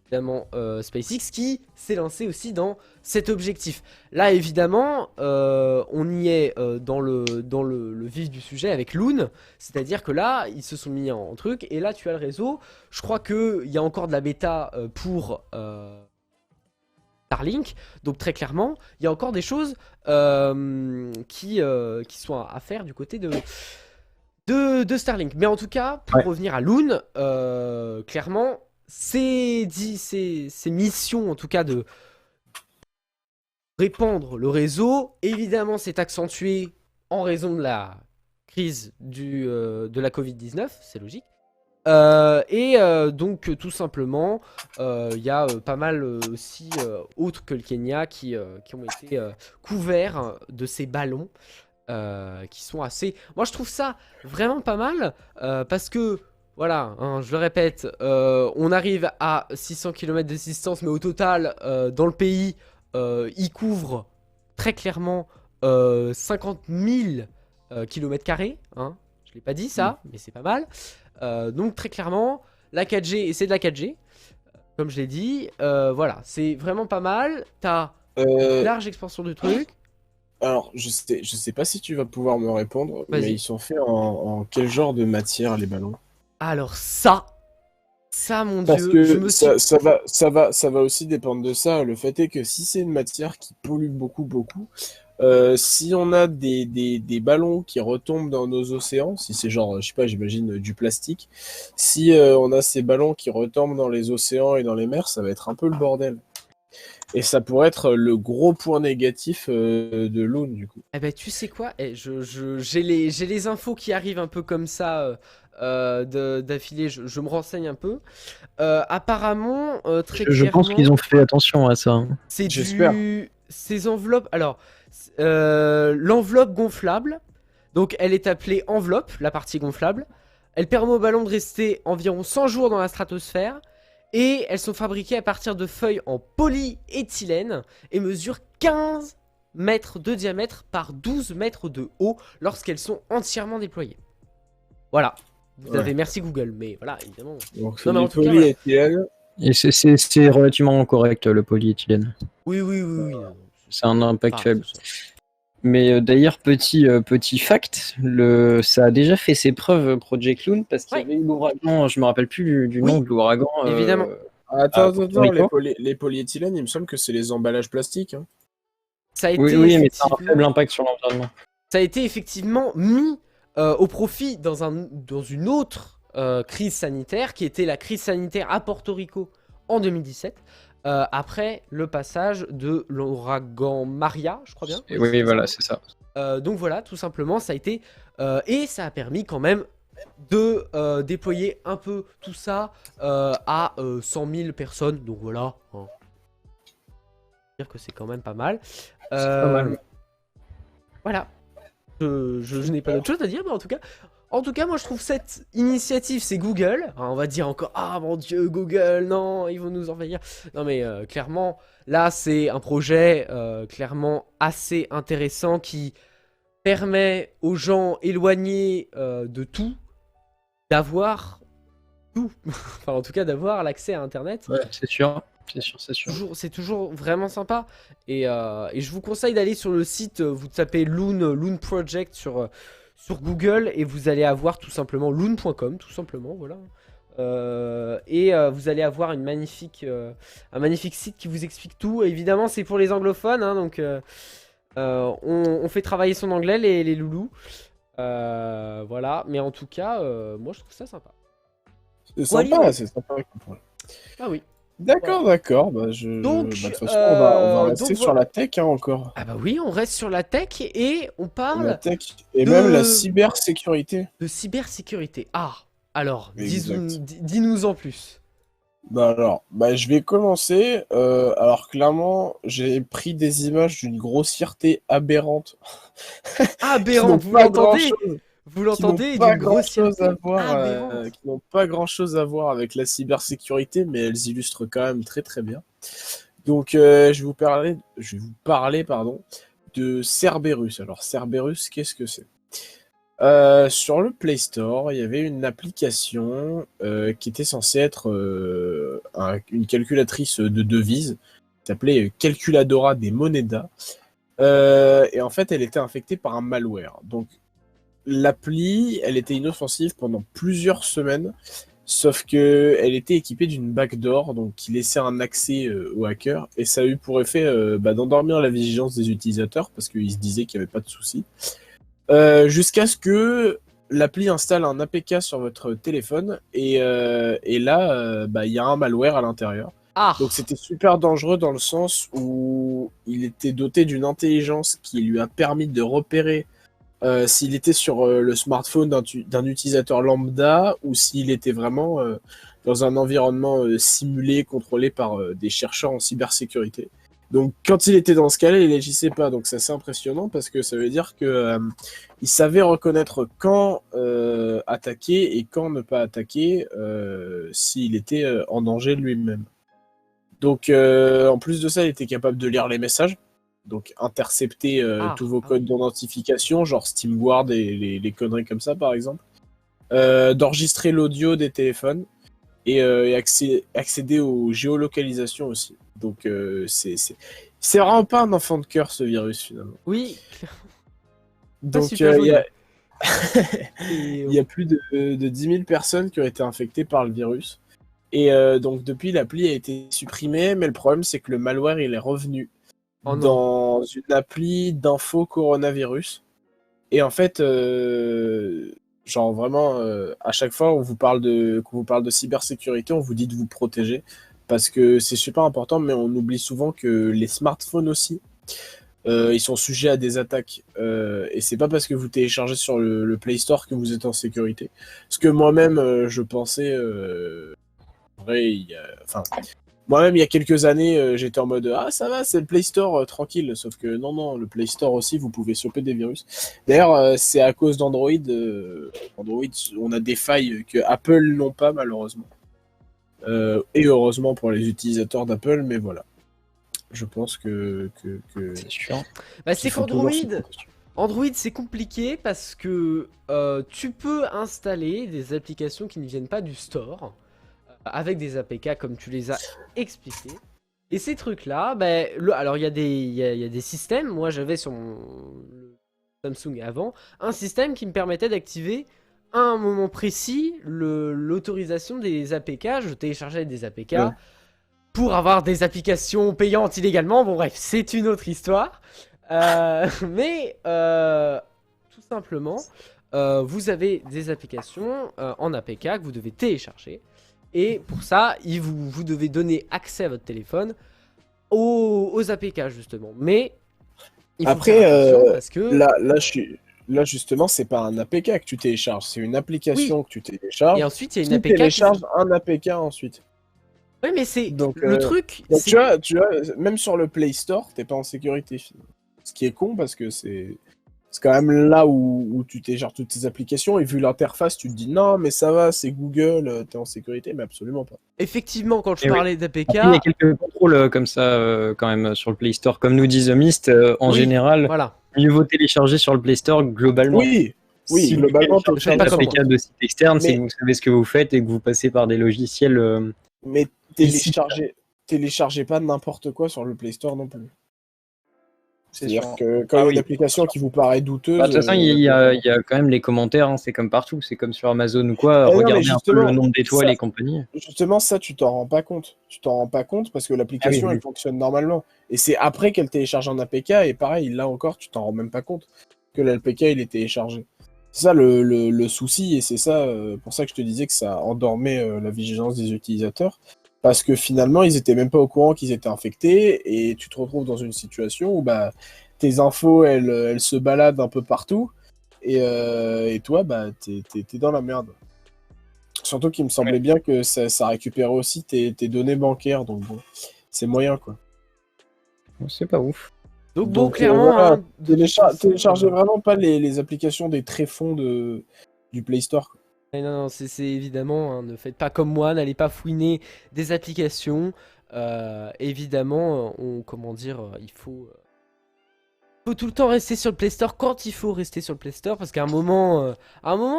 évidemment SpaceX, qui s'est lancée aussi dans cet objectif. Là, évidemment, on y est dans le vif du sujet avec Loon, c'est-à-dire que là, ils se sont mis en truc, et là, tu as le réseau. Je crois qu'il y a encore de la bêta pour Starlink, donc très clairement, il y a encore des choses qui sont à faire du côté de Starlink. Mais en tout cas, pour revenir à Loon, clairement, ces missions, en tout cas, de répandre le réseau, évidemment, c'est accentué en raison de la crise de la Covid-19, c'est logique. Donc tout simplement, il y a pas mal aussi autres que le Kenya qui ont été couverts de ces ballons qui sont assez... Moi je trouve ça vraiment pas mal parce que, voilà, hein, je le répète, on arrive à 600 km de distance, mais au total, dans le pays, il couvre très clairement 50 000 km², hein. Je l'ai pas dit ça, mais c'est pas mal. Donc très clairement, la 4G, et c'est de la 4G, comme je l'ai dit, voilà, c'est vraiment pas mal. T'as une large expansion du truc. Alors, je sais pas si tu vas pouvoir me répondre, mais ils sont faits en quel genre de matière, les ballons? Alors ça, mon Parce Dieu, que je me suis... ça va aussi dépendre de ça. Le fait est que si c'est une matière qui pollue beaucoup, si on a des ballons qui retombent dans nos océans, si c'est genre, je sais pas, j'imagine du plastique, si on a ces ballons qui retombent dans les océans et dans les mers, ça va être un peu le bordel. Et ça pourrait être le gros point négatif de Loon, du coup. Eh ben, tu sais quoi, j'ai les infos qui arrivent un peu comme ça d'affilée, je me renseigne un peu. Apparemment, très Je clairement... pense qu'ils ont fait attention à ça, hein. C'est J'espère. Ces enveloppes... Alors, l'enveloppe gonflable, donc elle est appelée enveloppe, la partie gonflable. Elle permet au ballon de rester environ 100 jours dans la stratosphère. Et elles sont fabriquées à partir de feuilles en polyéthylène et mesurent 15 mètres de diamètre par 12 mètres de haut lorsqu'elles sont entièrement déployées. Voilà. Vous avez merci Google, mais voilà, évidemment. Donc Non, mais en c'est tout cas, polyéthylène. Et c'est relativement correct, le polyéthylène. Oui. C'est un impact faible. Mais d'ailleurs, petit fact, ça a déjà fait ses preuves Project Loon parce qu'il y avait eu l'ouragan, je me rappelle plus du nom de l'ouragan. Évidemment. Attends, les polyéthylènes, il me semble que c'est les emballages plastiques. Hein. Ça a été oui, mais ça a un faible impact sur l'environnement. Ça a été effectivement mis au profit dans une autre crise sanitaire qui était la crise sanitaire à Porto Rico en 2017. Après le passage de l'ouragan Maria, je crois bien. Oui, voilà, c'est ça. Donc voilà, tout simplement, ça a été... et ça a permis quand même de déployer un peu tout ça à 100 000 personnes. Donc voilà. Hein. Dire que c'est quand même pas mal. Pas mal. Voilà. Je n'ai pas d'autre chose à dire, mais en tout cas, moi je trouve cette initiative, c'est Google. Alors, on va dire encore, ah mon Dieu, Google, non, ils vont nous envahir. Non mais clairement, là c'est un projet clairement assez intéressant qui permet aux gens éloignés de tout d'avoir tout. Enfin en tout cas d'avoir l'accès à Internet. Ouais, c'est sûr. C'est toujours vraiment sympa. Et je vous conseille d'aller sur le site, vous tapez Loon Project sur Google et vous allez avoir tout simplement loon.com, tout simplement, voilà. Vous allez avoir un magnifique site qui vous explique tout. Évidemment, c'est pour les anglophones, hein, donc on fait travailler son anglais, les loulous. Voilà, mais en tout cas, moi je trouve ça sympa. C'est sympa, c'est sympa. Ah oui. D'accord. Bah, de toute façon, on va rester sur la tech encore. Ah bah oui, on reste sur la tech et on parle... La tech et même la cybersécurité. De cybersécurité. Ah, alors, dis-nous en plus. Je vais commencer. Alors clairement, j'ai pris des images d'une grossièreté aberrante. Aberrante, vous l'entendez? Vous l'entendez, d'une grossièreté qui n'ont pas grand chose à voir avec la cybersécurité, mais elles illustrent quand même très très bien. Donc je vais vous parler pardon, de Cerberus. Alors Cerberus, qu'est-ce que c'est? Sur le Play Store, il y avait une application qui était censée être une calculatrice de devises, qui s'appelait Calculadora des Moneda. Et en fait, elle était infectée par un malware. Donc, l'appli, elle était inoffensive pendant plusieurs semaines, sauf que elle était équipée d'une backdoor, donc qui laissait un accès aux hackers, et ça a eu pour effet d'endormir la vigilance des utilisateurs, parce qu'ils se disaient qu'il n'y avait pas de souci. Jusqu'à ce que l'appli installe un APK sur votre téléphone et là, il y a un malware à l'intérieur. Ah, Donc c'était super dangereux dans le sens où il était doté d'une intelligence qui lui a permis de repérer s'il était sur le smartphone d'un utilisateur lambda ou s'il était vraiment dans un environnement simulé, contrôlé par des chercheurs en cybersécurité. Donc quand il était dans ce cas-là, il n'agissait pas. Donc c'est assez impressionnant parce que ça veut dire que il savait reconnaître quand attaquer et quand ne pas attaquer s'il était en danger lui-même. Donc en plus de ça, il était capable de lire les messages, donc intercepter tous vos codes d'identification, genre SteamGuard et les conneries comme ça par exemple, d'enregistrer l'audio des téléphones et accéder aux géolocalisations aussi. Donc c'est vraiment pas un enfant de cœur ce virus finalement. oui. Donc super il y a Et, il y a plus de 10 000 personnes qui ont été infectées par le virus. Et donc depuis, l'appli a été supprimée, mais le problème c'est que le malware il est revenu dans une appli d'info coronavirus. Et en fait, genre vraiment, à chaque fois qu'on vous parle de cybersécurité, on vous dit de vous protéger parce que c'est super important, mais on oublie souvent que les smartphones aussi, ils sont sujets à des attaques. Et c'est pas parce que vous téléchargez sur le Play Store que vous êtes en sécurité. Parce que moi-même, je pensais... vrai, moi-même, il y a quelques années, j'étais en mode ah ça va, c'est le Play Store tranquille. Sauf que non, le Play Store aussi, vous pouvez choper des virus. D'ailleurs, c'est à cause d'Android. Android, on a des failles que Apple n'ont pas malheureusement. Et heureusement pour les utilisateurs d'Apple, mais voilà. Je pense que C'est sûr. Bah, c'est Android, c'est compliqué parce que tu peux installer des applications qui ne viennent pas du store avec des APK comme tu les as expliqués. Et ces trucs-là, bah, alors il y a des systèmes. Moi, j'avais sur le Samsung avant un système qui me permettait d'activer à un moment précis l'autorisation des APK. Je téléchargeais des APK. Ouais. Pour avoir des applications payantes illégalement. Bon bref, c'est une autre histoire. Mais tout simplement, vous avez des applications en APK que vous devez télécharger. Et pour ça, vous devez donner accès à votre téléphone aux APK justement. Mais il faut après, faire attention parce que... Là justement, c'est pas un APK que tu télécharges, c'est une application que tu télécharges. Et ensuite, il y a une APK télécharge un APK ensuite. Oui, mais c'est le truc. Donc tu vois, même sur le Play Store, t'es pas en sécurité. Ce qui est con parce que c'est quand même là où tu télécharges toutes tes applications et vu l'interface, tu te dis non, mais ça va, c'est Google, t'es en sécurité, mais absolument pas. Effectivement, quand je parlais d'APK. Il y a quelques contrôles comme ça quand même sur le Play Store. Comme nous dit The Mist, en général, mieux vaut télécharger sur le Play Store globalement. Oui, si globalement, tu faites un APK de site externe, c'est que vous savez ce que vous faites et que vous passez par des logiciels. Mais téléchargez pas n'importe quoi sur le Play Store non plus. C'est-à-dire que quand il y a une application qui vous paraît douteuse... De toute façon, il y a quand même les commentaires, hein, c'est comme partout, c'est comme sur Amazon ou quoi, regardez un peu le nombre d'étoiles et compagnie. Justement, ça, tu t'en rends pas compte. Tu t'en rends pas compte parce que l'application, elle fonctionne normalement. Et c'est après qu'elle télécharge un APK, et pareil, là encore, tu t'en rends même pas compte que l'APK, il est téléchargé. C'est ça le souci, et c'est ça pour ça que je te disais que ça endormait la vigilance des utilisateurs. Parce que finalement, ils étaient même pas au courant qu'ils étaient infectés, et tu te retrouves dans une situation où bah, tes infos, elles se baladent un peu partout, et toi, bah, t'es dans la merde. Surtout qu'il me semblait bien que ça récupérait aussi tes données bancaires, donc bon, c'est moyen, quoi. C'est pas ouf. Donc bon, clairement... Voilà, téléchargez vraiment pas les applications des tréfonds du Play Store, quoi. Non, c'est évidemment, hein, ne faites pas comme moi, n'allez pas fouiner des applications. évidemment, il faut tout le temps rester sur le Play Store quand il faut rester sur le Play Store, parce qu'à un moment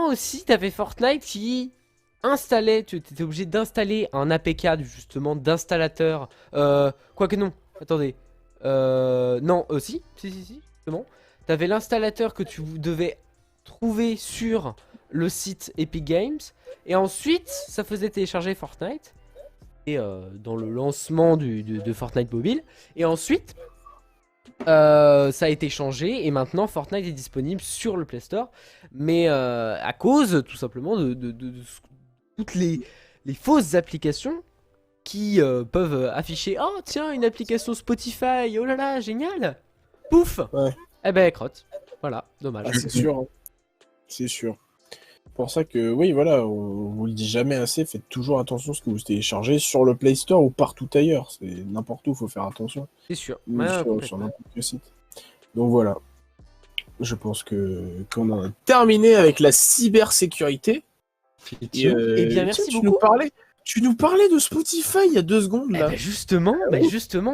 aussi, t'avais Fortnite qui installait, tu étais obligé d'installer un APK justement d'installateur. Quoique non, attendez. Non, si, justement. T'avais l'installateur que tu devais trouver sur le site Epic Games, et ensuite, ça faisait télécharger Fortnite, et dans le lancement de Fortnite mobile, et ensuite... ça a été changé et maintenant Fortnite est disponible sur le Play Store, mais à cause tout simplement de toutes les fausses applications qui peuvent afficher oh tiens une application Spotify, oh là là génial, pouf, Ouais. eh ben crotte, voilà, dommage. Ah, c'est sûr, hein. C'est sûr. Pour ça que, oui, voilà, on vous le dit jamais assez, faites toujours attention à ce que vous téléchargez sur le Play Store ou partout ailleurs. C'est n'importe où, il faut faire attention. C'est sûr. Ou Ouais, sur complètement. n'importe quel site. Donc voilà. Je pense qu'on en a terminé avec la cybersécurité. Et, Eh bien, merci tiens, beaucoup. Tu nous parlais de Spotify il y a 2 secondes Eh là. ben justement,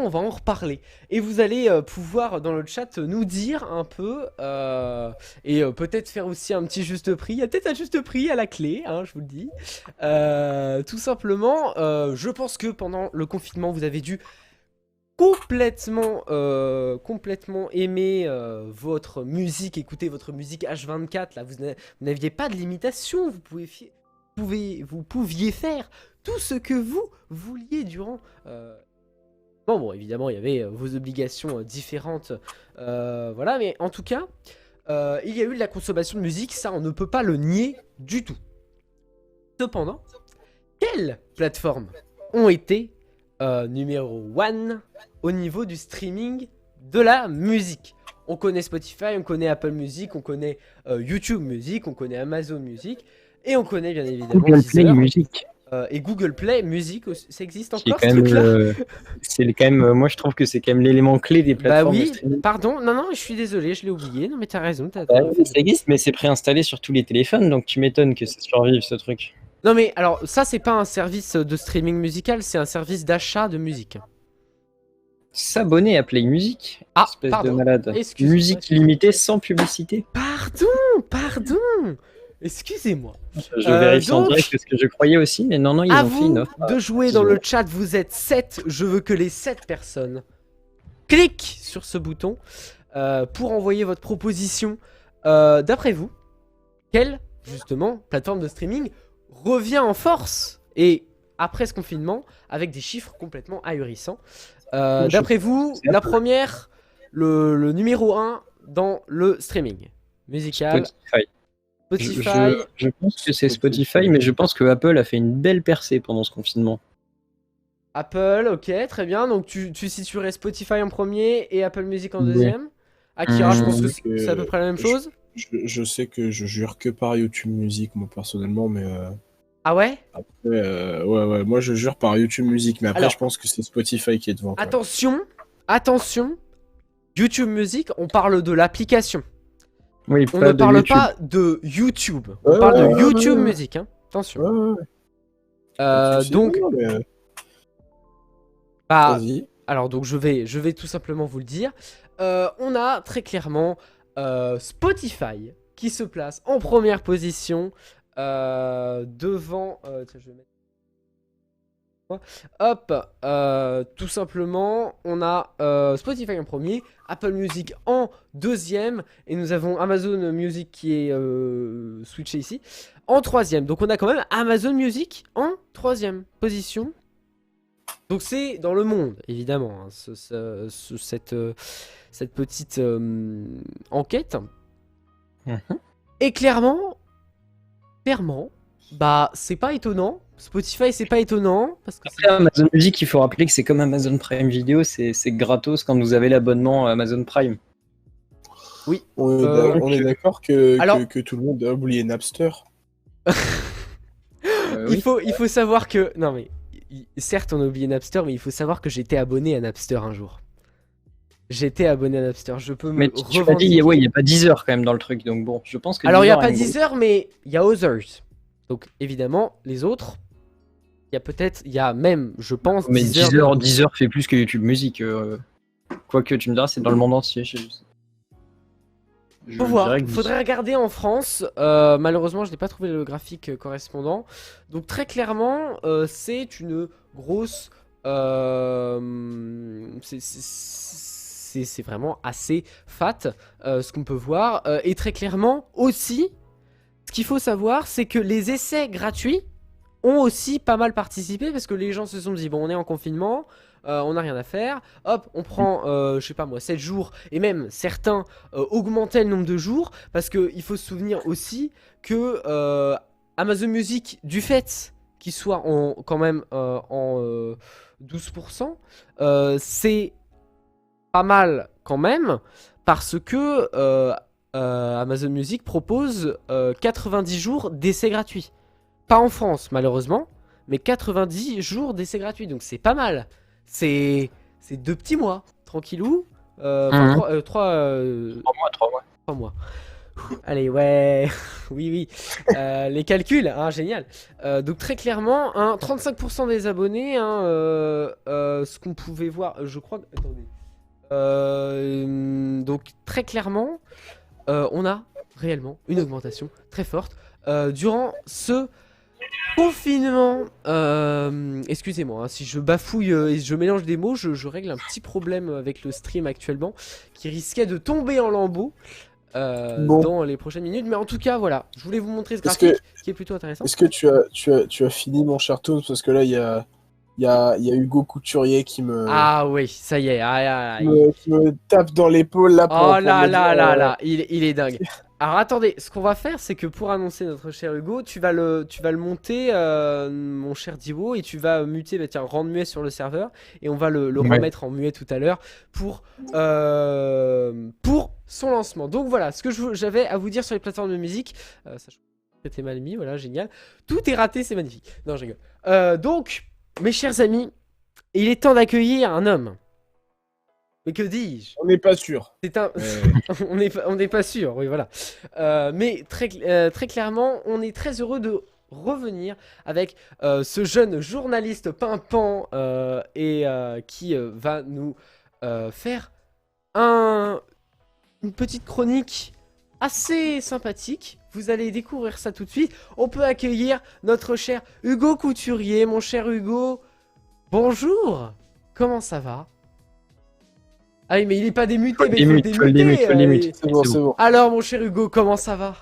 on va en reparler. Et vous allez pouvoir dans le chat nous dire un peu et peut-être faire aussi un petit juste prix. Il y a peut-être un juste prix à la clé, hein, je vous le dis. Tout simplement, je pense que pendant le confinement, vous avez dû complètement aimer votre musique, écouter votre musique H24. Là, vous n'aviez pas de limitation. Vous pouviez faire tout ce que vous vouliez durant... Bon, évidemment, il y avait vos obligations différentes, voilà, mais en tout cas, il y a eu de la consommation de musique, ça, on ne peut pas le nier du tout. Cependant, quelles plateformes ont été numéro 1 au niveau du streaming de la musique? On connaît Spotify, on connaît Apple Music, on connaît YouTube Music, on connaît Amazon Music, et on connaît bien évidemment Google Play Deezer. Music. Et Google Play Music, ça existe Qui est encore quand ce même, truc-là? c'est quand même, moi je trouve que c'est quand même l'élément clé des Bah plateformes de oui, streaming. pardon, non, je suis désolé, je l'ai oublié. Non mais t'as raison, Ça existe, mais c'est préinstallé sur tous les téléphones, donc tu m'étonnes que ça survive ce truc. Non mais alors, ça c'est pas un service de streaming musical, c'est un service d'achat de musique. S'abonner à Play Music, Ah, espèce pardon. de malade. Excuse-moi. Musique illimitée sans publicité. Pardon, excusez-moi. Je vérifie en donc, direct ce que je croyais aussi, mais non, ils À ont fait une vous offre. de jouer dans le chat, vous êtes 7, je veux que les 7 personnes cliquent sur ce bouton pour envoyer votre proposition. D'après vous, quelle, justement, plateforme de streaming revient en force et après ce confinement avec des chiffres complètement ahurissants. D'après vous, la première, le numéro 1 dans le streaming musical. Spotify. Je pense que c'est Spotify, mais je pense que Apple a fait une belle percée pendant ce confinement. Apple, ok, très bien. Donc tu situerais Spotify en premier et Apple Music en deuxième. Akira, je pense que c'est à peu près la même chose. Je sais que je jure que par YouTube Music, moi personnellement, mais. Ah ouais? Après, ouais, moi je jure par YouTube Music, mais après Alors, je pense que c'est Spotify qui est devant. Attention, YouTube Music, on parle de l'application. Oui, On ne parle pas de YouTube. On parle de YouTube Music, hein. Attention. Donc, alors donc je vais tout simplement vous le dire. On a très clairement Spotify qui se place en première position devant. Tiens, je vais mettre. Hop, tout simplement, on a Spotify en premier, Apple Music en deuxième, et nous avons Amazon Music qui est switché ici en troisième. Donc on a quand même Amazon Music en troisième position. Donc c'est dans le monde, évidemment, hein, cette petite enquête. Et clairement, bah c'est pas étonnant. Spotify, c'est pas étonnant. Parce que après, Amazon Music, il faut rappeler que c'est comme Amazon Prime Video, c'est gratos quand vous avez l'abonnement Amazon Prime. Oui. On est d'accord que tout le monde a oublié Napster. Il faut savoir que... Non mais, certes on a oublié Napster, mais il faut savoir que j'étais abonné à Napster un jour. J'étais abonné à Napster, je peux mais me tu m'as dit, ouais, il n'y a pas Deezer quand même dans le truc, donc bon, je pense que... Alors il n'y a pas Deezer, mais il y a Others. Donc évidemment, les autres, il y a même, je pense, Mais Deezer. Deezer fait plus que YouTube Musique. Quoique tu me diras, c'est dans le monde entier. Faut voir, dirais que faudrait regarder en France. Malheureusement, je n'ai pas trouvé le graphique correspondant. Donc très clairement, c'est une grosse... c'est vraiment assez fat, ce qu'on peut voir. Et très clairement, aussi, ce qu'il faut savoir, c'est que les essais gratuits ont aussi pas mal participé, parce que les gens se sont dit, bon, on est en confinement... on n'a rien à faire, hop, on prend, je sais pas moi, 7 jours, et même certains augmentaient le nombre de jours, parce qu'il faut se souvenir aussi que Amazon Music, du fait qu'il soit quand même en 12%, c'est pas mal quand même, parce que Amazon Music propose 90 jours d'essai gratuit. Pas en France, malheureusement, mais 90 jours d'essai gratuit, donc c'est pas mal. C'est 2 petits mois, tranquillou. Enfin, 3 mois. Allez, ouais. Oui, oui. Les calculs, hein, génial. Donc très clairement, 35% des abonnés, ce qu'on pouvait voir, je crois... Attendez. Donc très clairement, on a réellement une augmentation très forte durant ce... confinement, excusez-moi, si je bafouille et je mélange des mots, je règle un petit problème avec le stream actuellement qui risquait de tomber en lambeaux dans les prochaines minutes. Mais en tout cas, voilà, je voulais vous montrer ce graphique qui est plutôt intéressant. Est-ce que tu as fini, mon cher Toons? Parce que là, il y a Hugo Couturier qui me... Ah oui, ça y est. qui me tape dans l'épaule là. Oh là là là là, il est dingue. Alors attendez, ce qu'on va faire, c'est que pour annoncer notre cher Hugo, tu vas le monter, mon cher Diwo, et tu vas muter, bah tiens, rendre muet sur le serveur, et on va le remettre en muet tout à l'heure pour son lancement. Donc voilà, ce que j'avais à vous dire sur les plateformes de musique, c'était mal mis, voilà, génial. Tout est raté, c'est magnifique. Non, je rigole. Donc, mes chers amis, il est temps d'accueillir un homme. Mais que dis-je? On n'est pas sûr. C'est un... on n'est pas sûr, oui, voilà. Mais très clairement, on est très heureux de revenir avec ce jeune journaliste pimpant et qui va nous faire une petite chronique assez sympathique. Vous allez découvrir ça tout de suite. On peut accueillir notre cher Hugo Couturier. Mon cher Hugo, bonjour. Comment ça va? Ah oui, mais il est pas démuté, mais il faut le démuter. C'est bon. Alors, mon cher Hugo, comment ça va?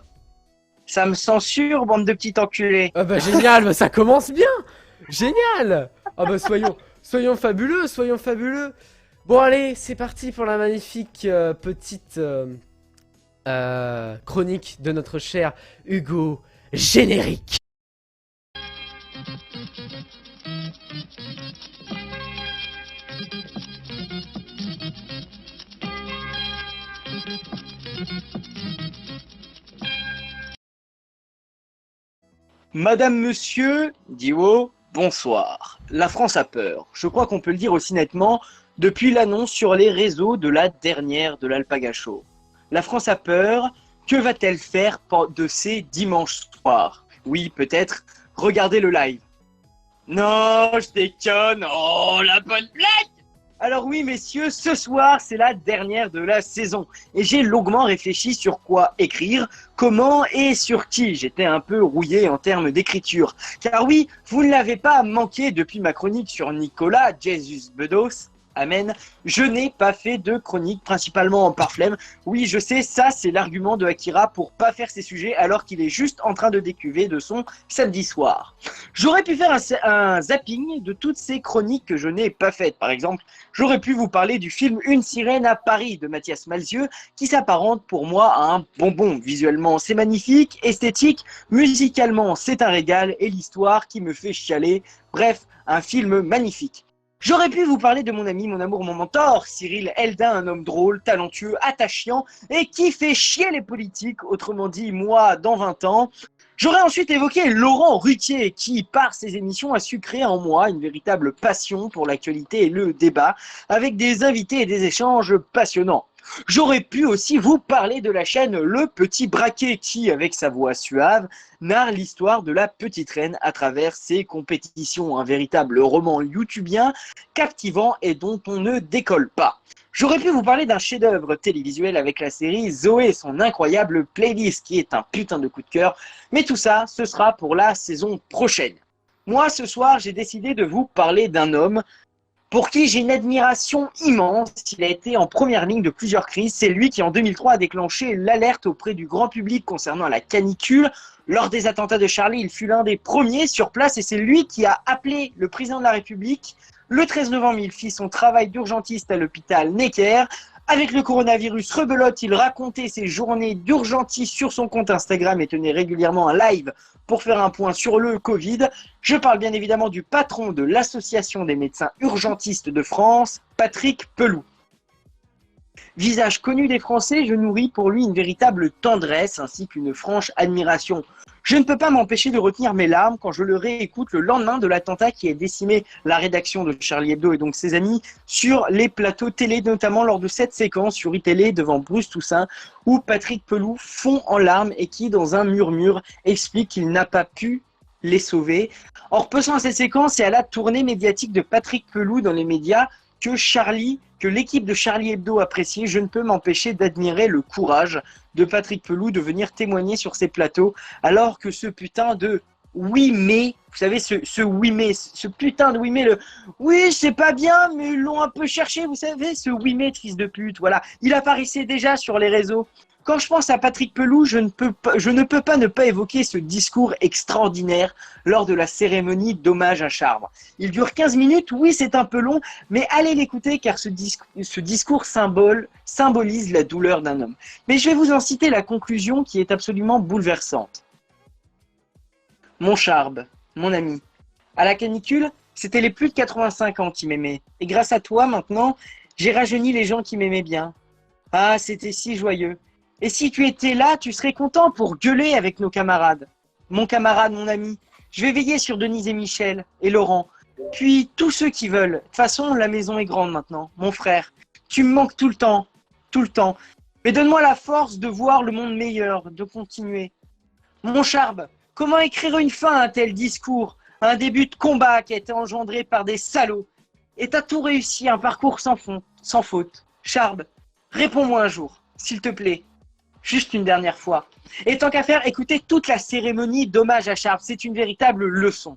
Ça me censure, bande de petits enculés. Ah bah génial, bah, ça commence bien. Génial. Ah bah soyons fabuleux, soyons fabuleux. Bon allez, c'est parti pour la magnifique petite chronique de notre cher Hugo. Générique. Madame, monsieur, Diwo, bonsoir. La France a peur. Je crois qu'on peut le dire aussi nettement depuis l'annonce sur les réseaux de la dernière de l'Alpaga Show. La France a peur. Que va-t-elle faire de ces dimanches soirs? Oui, peut-être regarder le live. Non, je déconne. Oh, la bonne blague! Alors oui, messieurs, ce soir, c'est la dernière de la saison. Et j'ai longuement réfléchi sur quoi écrire, comment et sur qui. J'étais un peu rouillé en termes d'écriture. Car oui, vous ne l'avez pas manqué depuis ma chronique sur Nicolas, Jesus Bedos. Amen. Je n'ai pas fait de chronique, principalement par flemme. Oui, je sais, ça c'est l'argument de Akira pour pas faire ses sujets alors qu'il est juste en train de décuver de son samedi soir. J'aurais pu faire un zapping de toutes ces chroniques que je n'ai pas faites. Par exemple, j'aurais pu vous parler du film Une sirène à Paris de Mathias Malzieu qui s'apparente pour moi à un bonbon. Visuellement, c'est magnifique, esthétique, musicalement, c'est un régal et l'histoire qui me fait chialer. Bref, un film magnifique. J'aurais pu vous parler de mon ami, mon amour, mon mentor, Cyril Eldin, un homme drôle, talentueux, attachant et qui fait chier les politiques, autrement dit moi dans 20 ans. J'aurais ensuite évoqué Laurent Ruquier qui, par ses émissions, a su créer en moi une véritable passion pour l'actualité et le débat, avec des invités et des échanges passionnants. J'aurais pu aussi vous parler de la chaîne Le Petit Braquet qui, avec sa voix suave, narre l'histoire de la petite reine à travers ses compétitions. Un véritable roman youtubien captivant et dont on ne décolle pas. J'aurais pu vous parler d'un chef-d'œuvre télévisuel avec la série Zoé et son incroyable playlist qui est un putain de coup de cœur. Mais tout ça, ce sera pour la saison prochaine. Moi, ce soir, j'ai décidé de vous parler d'un homme pour qui j'ai une admiration immense. Il a été en première ligne de plusieurs crises. C'est lui qui, en 2003, a déclenché l'alerte auprès du grand public concernant la canicule. Lors des attentats de Charlie, il fut l'un des premiers sur place et c'est lui qui a appelé le président de la République. Le 13 novembre, il fit son travail d'urgentiste à l'hôpital Necker. Avec le coronavirus rebelote, il racontait ses journées d'urgentiste sur son compte Instagram et tenait régulièrement un live pour faire un point sur le Covid. Je parle bien évidemment du patron de l'Association des médecins urgentistes de France, Patrick Pelloux. Visage connu des Français, je nourris pour lui une véritable tendresse ainsi qu'une franche admiration. Je ne peux pas m'empêcher de retenir mes larmes quand je le réécoute le lendemain de l'attentat qui a décimé la rédaction de Charlie Hebdo et donc ses amis sur les plateaux télé, notamment lors de cette séquence sur iTélé devant Bruce Toussaint où Patrick Pelloux fond en larmes et qui, dans un murmure, explique qu'il n'a pas pu les sauver. En repensant à cette séquence et à la tournée médiatique de Patrick Pelloux dans les médias que l'équipe de Charlie Hebdo appréciait, je ne peux m'empêcher d'admirer le courage de Patrick Pelloux de venir témoigner sur ces plateaux, alors que ce putain de oui mais, vous savez ce oui mais, ce putain de oui mais, le oui c'est pas bien mais ils l'ont un peu cherché, vous savez, ce oui mais de fils de pute, voilà, il apparaissait déjà sur les réseaux. Quand je pense à Patrick Pelloux, je ne peux pas ne pas évoquer ce discours extraordinaire lors de la cérémonie d'hommage à Charles. Il dure 15 minutes, oui c'est un peu long, mais allez l'écouter car ce discours symbolise la douleur d'un homme. Mais je vais vous en citer la conclusion qui est absolument bouleversante. Mon Charles, mon ami, à la canicule, c'était les plus de 85 ans qui m'aimaient. Et grâce à toi maintenant, j'ai rajeuni les gens qui m'aimaient bien. Ah, c'était si joyeux. Et si tu étais là, tu serais content pour gueuler avec nos camarades. Mon camarade, mon ami, je vais veiller sur Denise et Michel et Laurent. Puis tous ceux qui veulent. De toute façon, la maison est grande maintenant. Mon frère, tu me manques tout le temps. Tout le temps. Mais donne-moi la force de voir le monde meilleur, de continuer. Mon Charbe, comment écrire une fin à un tel discours? Un début de combat qui a été engendré par des salauds. Et t'as tout réussi, un parcours sans faute. Charbe, réponds-moi un jour, s'il te plaît. Juste une dernière fois. Et tant qu'à faire, écoutez toute la cérémonie d'hommage à Charles. C'est une véritable leçon.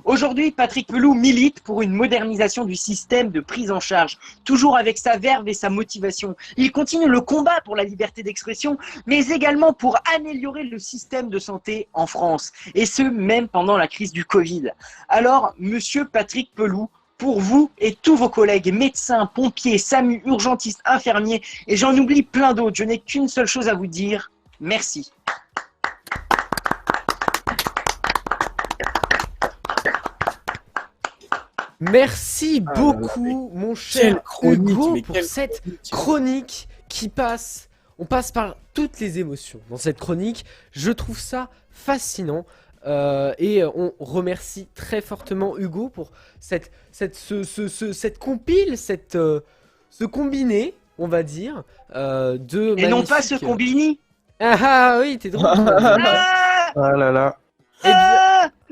Aujourd'hui, Patrick Pelloux milite pour une modernisation du système de prise en charge, toujours avec sa verve et sa motivation. Il continue le combat pour la liberté d'expression, mais également pour améliorer le système de santé en France. Et ce, même pendant la crise du Covid. Alors, monsieur Patrick Pelloux, pour vous et tous vos collègues, médecins, pompiers, SAMU, urgentistes, infirmiers, et j'en oublie plein d'autres, je n'ai qu'une seule chose à vous dire, merci. Merci beaucoup, mon cher Hugo, pour cette chronique qui passe. On passe par toutes les émotions dans cette chronique. Je trouve ça fascinant. Et on remercie très fortement Hugo pour cette compile, ce combiné, on va dire, de et non pas ce combini. Ah oui, t'es drôle. Ah là là.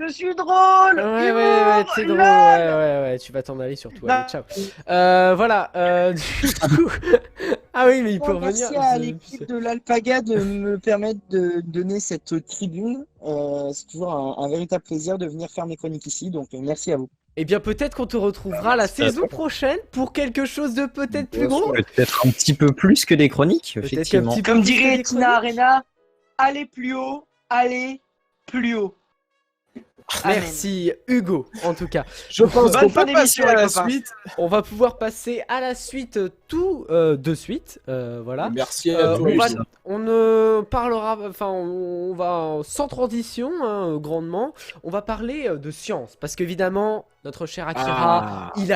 Je suis drôle. Ouais, t'es drôle. Ouais, tu vas t'en aller surtout. Allez, ciao. Voilà. Du coup. Ah oui, mais il peut revenir. Merci à l'équipe de l'Alpaga de me permettre de donner cette tribune. C'est toujours un véritable plaisir de venir faire mes chroniques ici. Donc merci à vous. Eh bien, peut-être qu'on te retrouvera la saison prochaine pour quelque chose de peut-être plus gros. Peut-être un petit peu plus que des chroniques, effectivement. Comme dirait Tina Arena, allez plus haut, allez plus haut. Merci Hugo, en tout cas. Je pense qu'on fin peut passer à la suite. On va pouvoir passer à la suite tout de suite. Voilà. Merci à tous. On ne parlera, enfin, on va sans transition, hein, grandement. On va parler de science, parce qu'évidemment, notre cher Akira, il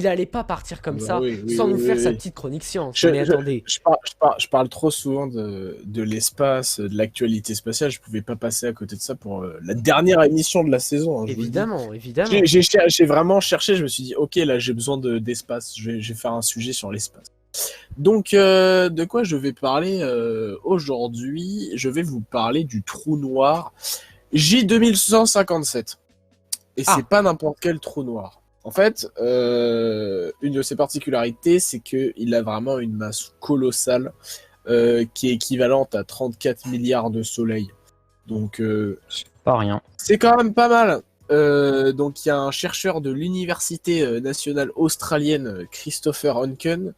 allait pas partir comme ça sans nous faire sa petite chronique science. Mais attendez. Je parle trop souvent de l'espace, de l'actualité spatiale. Je pouvais pas passer à côté de ça pour la dernière émission de la saison. Hein, évidemment. J'ai vraiment cherché. Je me suis dit, ok, là j'ai besoin d'espace. Je vais faire un sujet sur l'espace. Donc, de quoi je vais parler aujourd'hui? Je vais vous parler du trou noir J2157. Et Ah. c'est pas n'importe quel trou noir. En fait, une de ses particularités, c'est qu'il a vraiment une masse colossale qui est équivalente à 34 milliards de soleils. Donc, Pas rien. c'est quand même pas mal. Donc, il y a un chercheur de l'université nationale australienne, Christopher Hunken,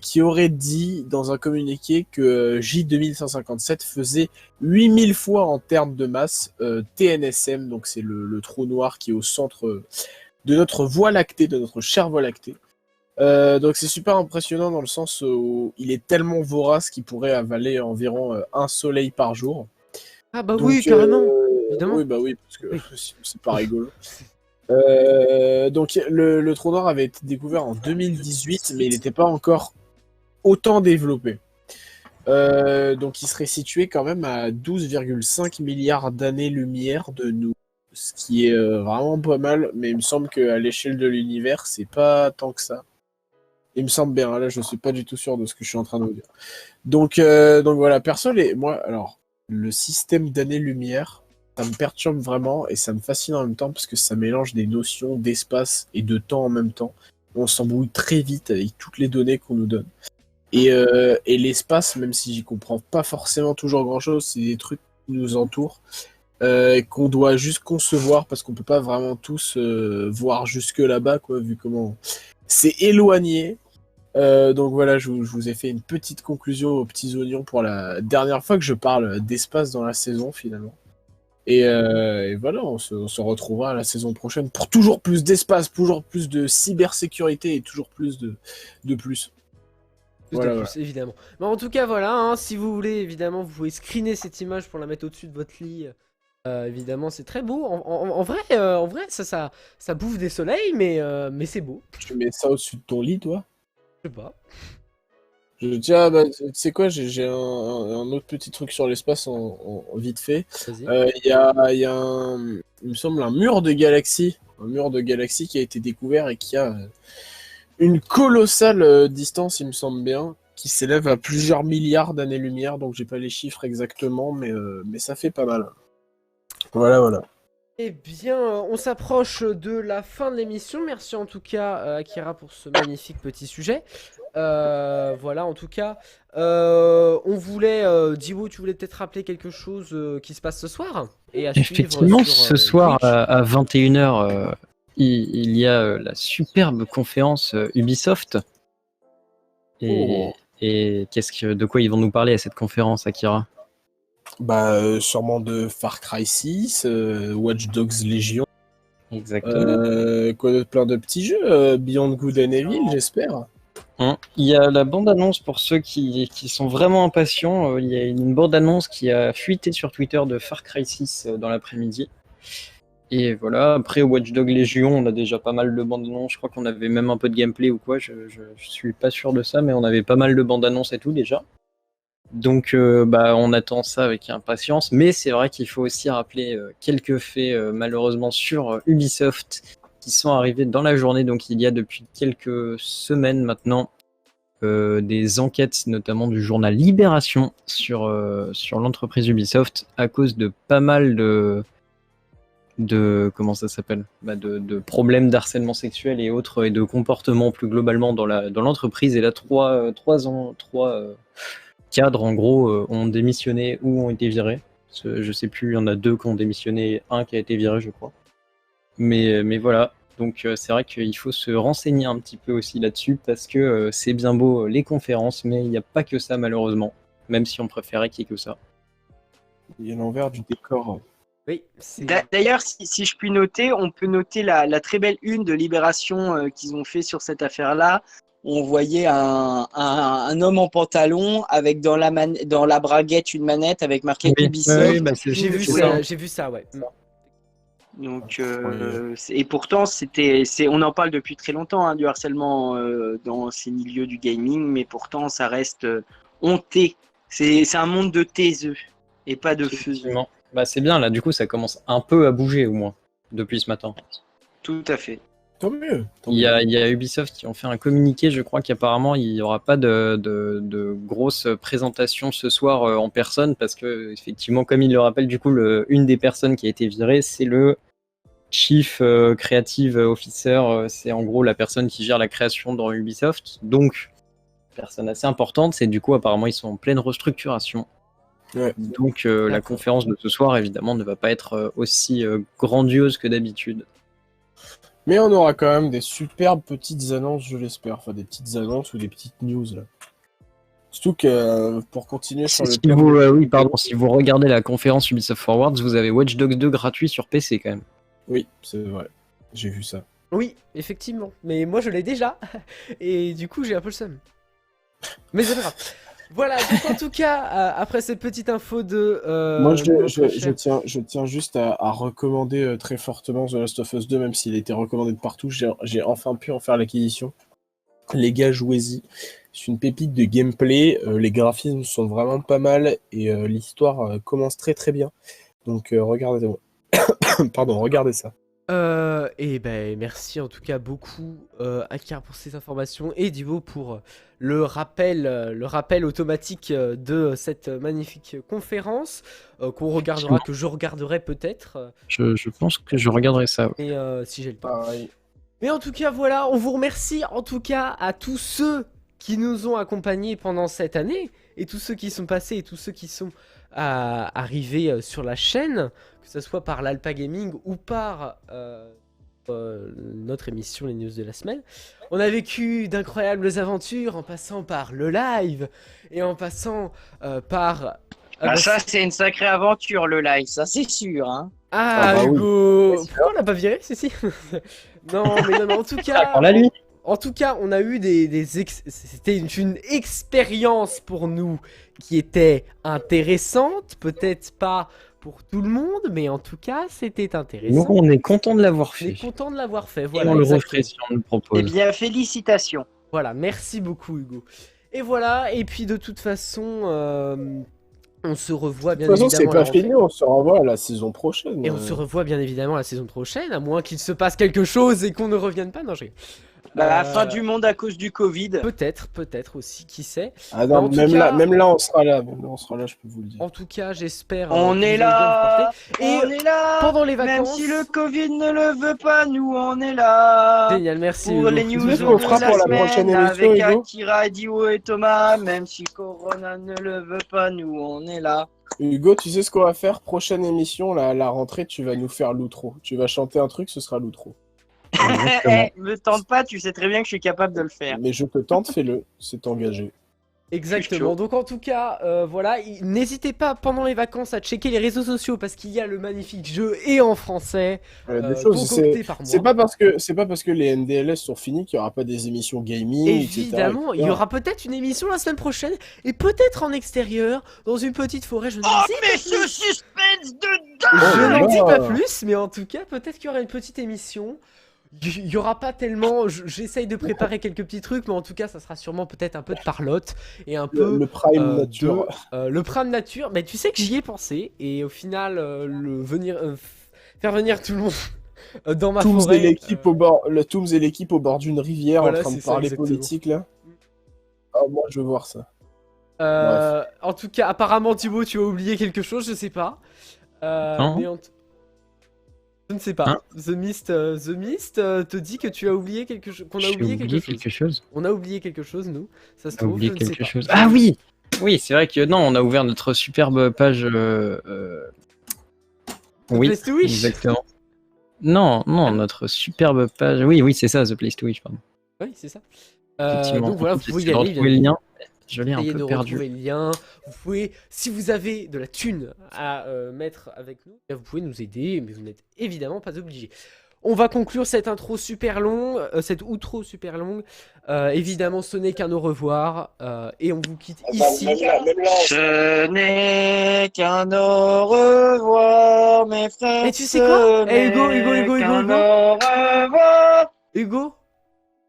qui aurait dit dans un communiqué que J2157 faisait 8000 fois en termes de masse TNSM, donc c'est le trou noir qui est au centre de notre Voie lactée, de notre chère Voie lactée. Donc c'est super impressionnant dans le sens où il est tellement vorace qu'il pourrait avaler environ un soleil par jour. Ah bah Donc, oui, carrément. Évidemment. Oui, bah oui, parce que Oui. sinon, c'est pas rigolo. Donc le trou noir avait été découvert en 2018, mais il n'était pas encore autant développé. Donc il serait situé quand même à 12,5 milliards d'années-lumière de nous, ce qui est vraiment pas mal, mais il me semble qu'à l'échelle de l'univers, c'est pas tant que ça. Il me semble bien, là je suis pas du tout sûr de ce que je suis en train de vous dire. Donc voilà, perso, alors, le système d'années-lumière, ça me perturbe vraiment et ça me fascine en même temps parce que ça mélange des notions d'espace et de temps en même temps. On s'embrouille très vite avec toutes les données qu'on nous donne. Et l'espace, même si j'y comprends pas forcément toujours grand-chose, c'est des trucs qui nous entourent, qu'on doit juste concevoir parce qu'on peut pas vraiment tous voir jusque là-bas, quoi, vu comment c'est éloigné. Donc voilà, je vous ai fait une petite conclusion aux petits oignons pour la dernière fois que je parle d'espace dans la saison, finalement. Et voilà, on se retrouvera la saison prochaine pour toujours plus d'espace, toujours plus de cybersécurité et toujours plus de plus. Plus de plus, évidemment. Mais en tout cas, voilà, hein, si vous voulez, évidemment, vous pouvez screener cette image pour la mettre au-dessus de votre lit. Évidemment, c'est très beau. En vrai, ça bouffe des soleils, mais c'est beau. Tu mets ça au-dessus de ton lit, toi? Je sais pas. Tiens, bah, tu sais quoi, j'ai un autre petit truc sur l'espace en vite fait. Vas-y. Il y a il me semble, un mur de galaxies. Un mur de galaxies qui a été découvert et qui a une colossale distance, il me semble bien, qui s'élève à plusieurs milliards d'années-lumière. Donc j'ai pas les chiffres exactement, mais ça fait pas mal. Voilà. Eh bien, on s'approche de la fin de l'émission. Merci en tout cas, Akira, pour ce magnifique petit sujet. Voilà, en tout cas, on voulait, Jiwo, tu voulais peut-être rappeler quelque chose qui se passe ce soir et à Effectivement, suivre sur ce soir Twitch. à 21h, il y a la superbe conférence Ubisoft. Et de quoi ils vont nous parler à cette conférence, Akira? Bah, sûrement de Far Cry 6, Watch Dogs Legion. Exactement. Quoi d'autre, plein de petits jeux, Beyond Good and Evil, j'espère. Il y a la bande-annonce pour ceux qui sont vraiment impatients. Il y a une bande-annonce qui a fuité sur Twitter de Far Cry 6 dans l'après-midi. Et voilà, après Watch Dogs Legion, on a déjà pas mal de bandes-annonces. Je crois qu'on avait même un peu de gameplay ou quoi. Je suis pas sûr de ça, mais on avait pas mal de bandes-annonces et tout déjà. Donc on attend ça avec impatience. Mais c'est vrai qu'il faut aussi rappeler quelques faits malheureusement sur Ubisoft qui sont arrivés dans la journée. Donc il y a depuis quelques semaines maintenant des enquêtes, notamment du journal Libération, sur l'entreprise Ubisoft à cause de pas mal de comment ça s'appelle, de problèmes d'harcèlement sexuel et autres, et de comportements plus globalement dans l'entreprise. Et là, trois cadres en gros ont démissionné ou ont été virés. Je sais plus, il y en a 2 qui ont démissionné, un qui a été viré, je crois. Mais voilà. Donc c'est vrai qu'il faut se renseigner un petit peu aussi là-dessus, parce que c'est bien beau les conférences, mais il n'y a pas que ça malheureusement, même si on préférait qu'il y ait que ça. Il y a l'envers du décor. Oui, D'ailleurs, si je puis noter, on peut noter la très belle une de Libération qu'ils ont fait sur cette affaire-là. On voyait un homme en pantalon avec dans la braguette une manette avec marqué Ubisoft. Oui, j'ai vu ça, ouais. Donc, et pourtant, on en parle depuis très longtemps, du harcèlement dans ces milieux du gaming, mais pourtant, ça reste honté. C'est un monde de taiseux et pas de feu. C'est bien, là, du coup, ça commence un peu à bouger, au moins, depuis ce matin. Tout à fait. Tant mieux. Il y a Ubisoft qui ont fait un communiqué, je crois qu'apparemment il n'y aura pas de grosse présentation ce soir en personne, parce que effectivement, comme il le rappelle, du coup, une des personnes qui a été virée, c'est le Chief Creative Officer, c'est en gros la personne qui gère la création dans Ubisoft, donc personne assez importante, c'est du coup apparemment ils sont en pleine restructuration. Ouais. Donc la conférence de ce soir évidemment ne va pas être aussi grandiose que d'habitude. Mais on aura quand même des superbes petites annonces, je l'espère. Enfin, des petites annonces ou des petites news, là. Surtout que, pour continuer sur le Si thème... si vous regardez la conférence Ubisoft Forward, vous avez Watch Dogs 2 gratuit sur PC quand même. Oui, c'est vrai. J'ai vu ça. Oui, effectivement. Mais moi, je l'ai déjà. Et du coup, j'ai un peu le seum. Mais c'est pas grave. Voilà, donc en tout cas, après cette petite info de... Moi, notre cher- je tiens juste à recommander très fortement The Last of Us 2, même s'il a été recommandé de partout. J'ai enfin pu en faire l'acquisition. Les gars, jouez-y. C'est une pépite de gameplay. Les graphismes sont vraiment pas mal et l'histoire commence très très bien. Donc, regardez Pardon, regardez ça. Et ben merci en tout cas beaucoup Akar pour ces informations et Divo pour le rappel automatique de cette magnifique conférence qu'on regardera, que je regarderai peut-être Je pense que je regarderai ça. et si j'ai le temps. Pareil. Mais en tout cas voilà, on vous remercie en tout cas à tous ceux qui nous ont accompagnés pendant cette année et tous ceux qui sont passés et tous ceux qui sont arrivés sur la chaîne, que ce soit par l'Alpa Gaming ou par notre émission Les News de la semaine. On a vécu d'incroyables aventures en passant par le live et en passant par... Ça, c'est une sacrée aventure, le live, ça, c'est sûr. Hein. Ah bah oui. Hugo, pourquoi on l'a pas viré, si Non, mais non, en tout cas... On l'a lui. En tout cas, on a eu c'était une expérience pour nous qui était intéressante, peut-être pas pour tout le monde, mais en tout cas, c'était Nous, intéressant. on est content de l'avoir On est fait. content de l'avoir fait, Et voilà. on le exactement. referait si on le Eh propose. bien, félicitations. Voilà, merci beaucoup Hugo. Et voilà, et puis de toute façon, on se revoit De bien toute façon, c'est évidemment à la pas rentrée. fini, on se revoit la saison prochaine. Et on se revoit bien évidemment la saison prochaine, à moins qu'il se passe quelque chose et qu'on ne revienne pas. Non, j'ai... La fin du monde à cause du Covid. Peut-être aussi, qui sait. Ah Mais en non, tout même cas- là, même là, on sera là. Même là, on sera là, je peux vous le dire. En tout cas, j'espère. On que est vous allez bien vous là. porter. Et On est là. pendant les Même vacances. si le Covid ne le veut pas, nous, on est là. Génial, merci. Pour Hugo. les Tu news sais ce qu'on de fera la pour la semaine prochaine émission, avec Hugo Akira, Dio et Thomas. Même si Corona ne le veut pas, nous, on est là. Hugo, tu sais ce qu'on va faire? Prochaine émission, la rentrée, tu vas nous faire l'outro. Tu vas chanter un truc, ce sera l'outro. Me tente pas, tu sais très bien que je suis capable de le faire. Mais je te tente, fais-le. C'est engagé. Exactement. Donc en tout cas, voilà, n'hésitez pas pendant les vacances à checker les réseaux sociaux parce qu'il y a le magnifique jeu et en français Des choses, concocté par moi. c'est pas parce que les NDLS sont finis qu'il y aura pas des émissions gaming, Évidemment, etc. il y aura peut-être une émission la semaine prochaine et peut-être en extérieur, dans une petite forêt. Je ne Oh, sais mais pas ce plus. suspense de Je Oh là n'en dis là. pas plus, mais en tout cas, peut-être qu'il y aura une petite émission. Il y aura pas tellement. J'essaye de préparer quelques petits trucs, mais en tout cas, ça sera sûrement peut-être un peu de parlotte et un peu. Le Prime Nature. Le Prime Nature, mais tu sais que j'y ai pensé et au final, faire venir tout le monde dans ma Tooms forêt. et l'équipe au bord, le Tooms et l'équipe au bord d'une rivière Voilà, en train de c'est ça, parler exactement. politique là. Ah, moi je veux voir ça. En tout cas, apparemment, Thibaut, tu as oublié quelque chose, je sais pas. Non. Mais je ne sais pas. Hein The Mist te dit que tu as oublié quelque chose. Qu'on a J'ai oublié quelque chose. quelque chose. On a oublié quelque chose, nous. Ça se On a trouve, oublié je ne sais quelque pas. chose. Ah oui. Oui, c'est vrai que non, on a ouvert notre superbe page. Oui, Place to Wish. exactement. Non, notre superbe page. Oui, c'est ça, The Place to Wish, pardon. Oui, c'est ça. Effectivement. Donc voilà, vous J'ai pouvez y essayé de aller. retrouver le lien. Je l'ai un Essayez de peu perdu. retrouver le lien. Vous pouvez, si vous avez de la thune à mettre avec nous, vous pouvez nous aider, mais vous n'êtes évidemment pas obligé. On va conclure cette intro super longue, cette outro super longue. Évidemment, ce n'est qu'un au revoir. Et on vous quitte ici. Même là, Ce n'est qu'un au revoir, mes frères. Et tu sais quoi? Ce Eh, Hugo, n'est Hugo. qu'un au revoir. Hugo,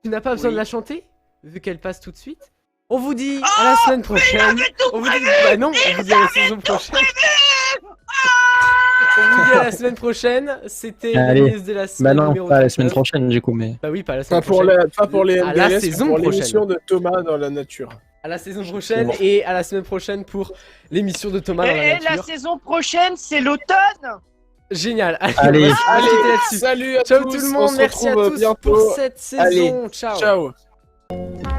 tu n'as pas besoin Oui. de la chanter, vu qu'elle passe tout de suite. On vous dit à la semaine prochaine. On vous dit, bah non, on vous dit à la saison prochaine. On vous dit à la semaine prochaine. C'était Allez. les news de la semaine Bah non, numéro pas la semaine 39. prochaine du coup, mais. Bah oui, pas la semaine Pas pour, prochaine. pas pour les À la MDS, saison pour prochaine. l'émission de Thomas dans la nature. À la saison prochaine et à la semaine prochaine pour l'émission de Thomas dans la Et nature. la saison prochaine, c'est l'automne. Génial. Allez. on va se Allez, quitter là-dessus. salut à Ciao tous, tout le on monde, se merci à retrouve tous bientôt. pour cette saison. Allez, Ciao. Ciao.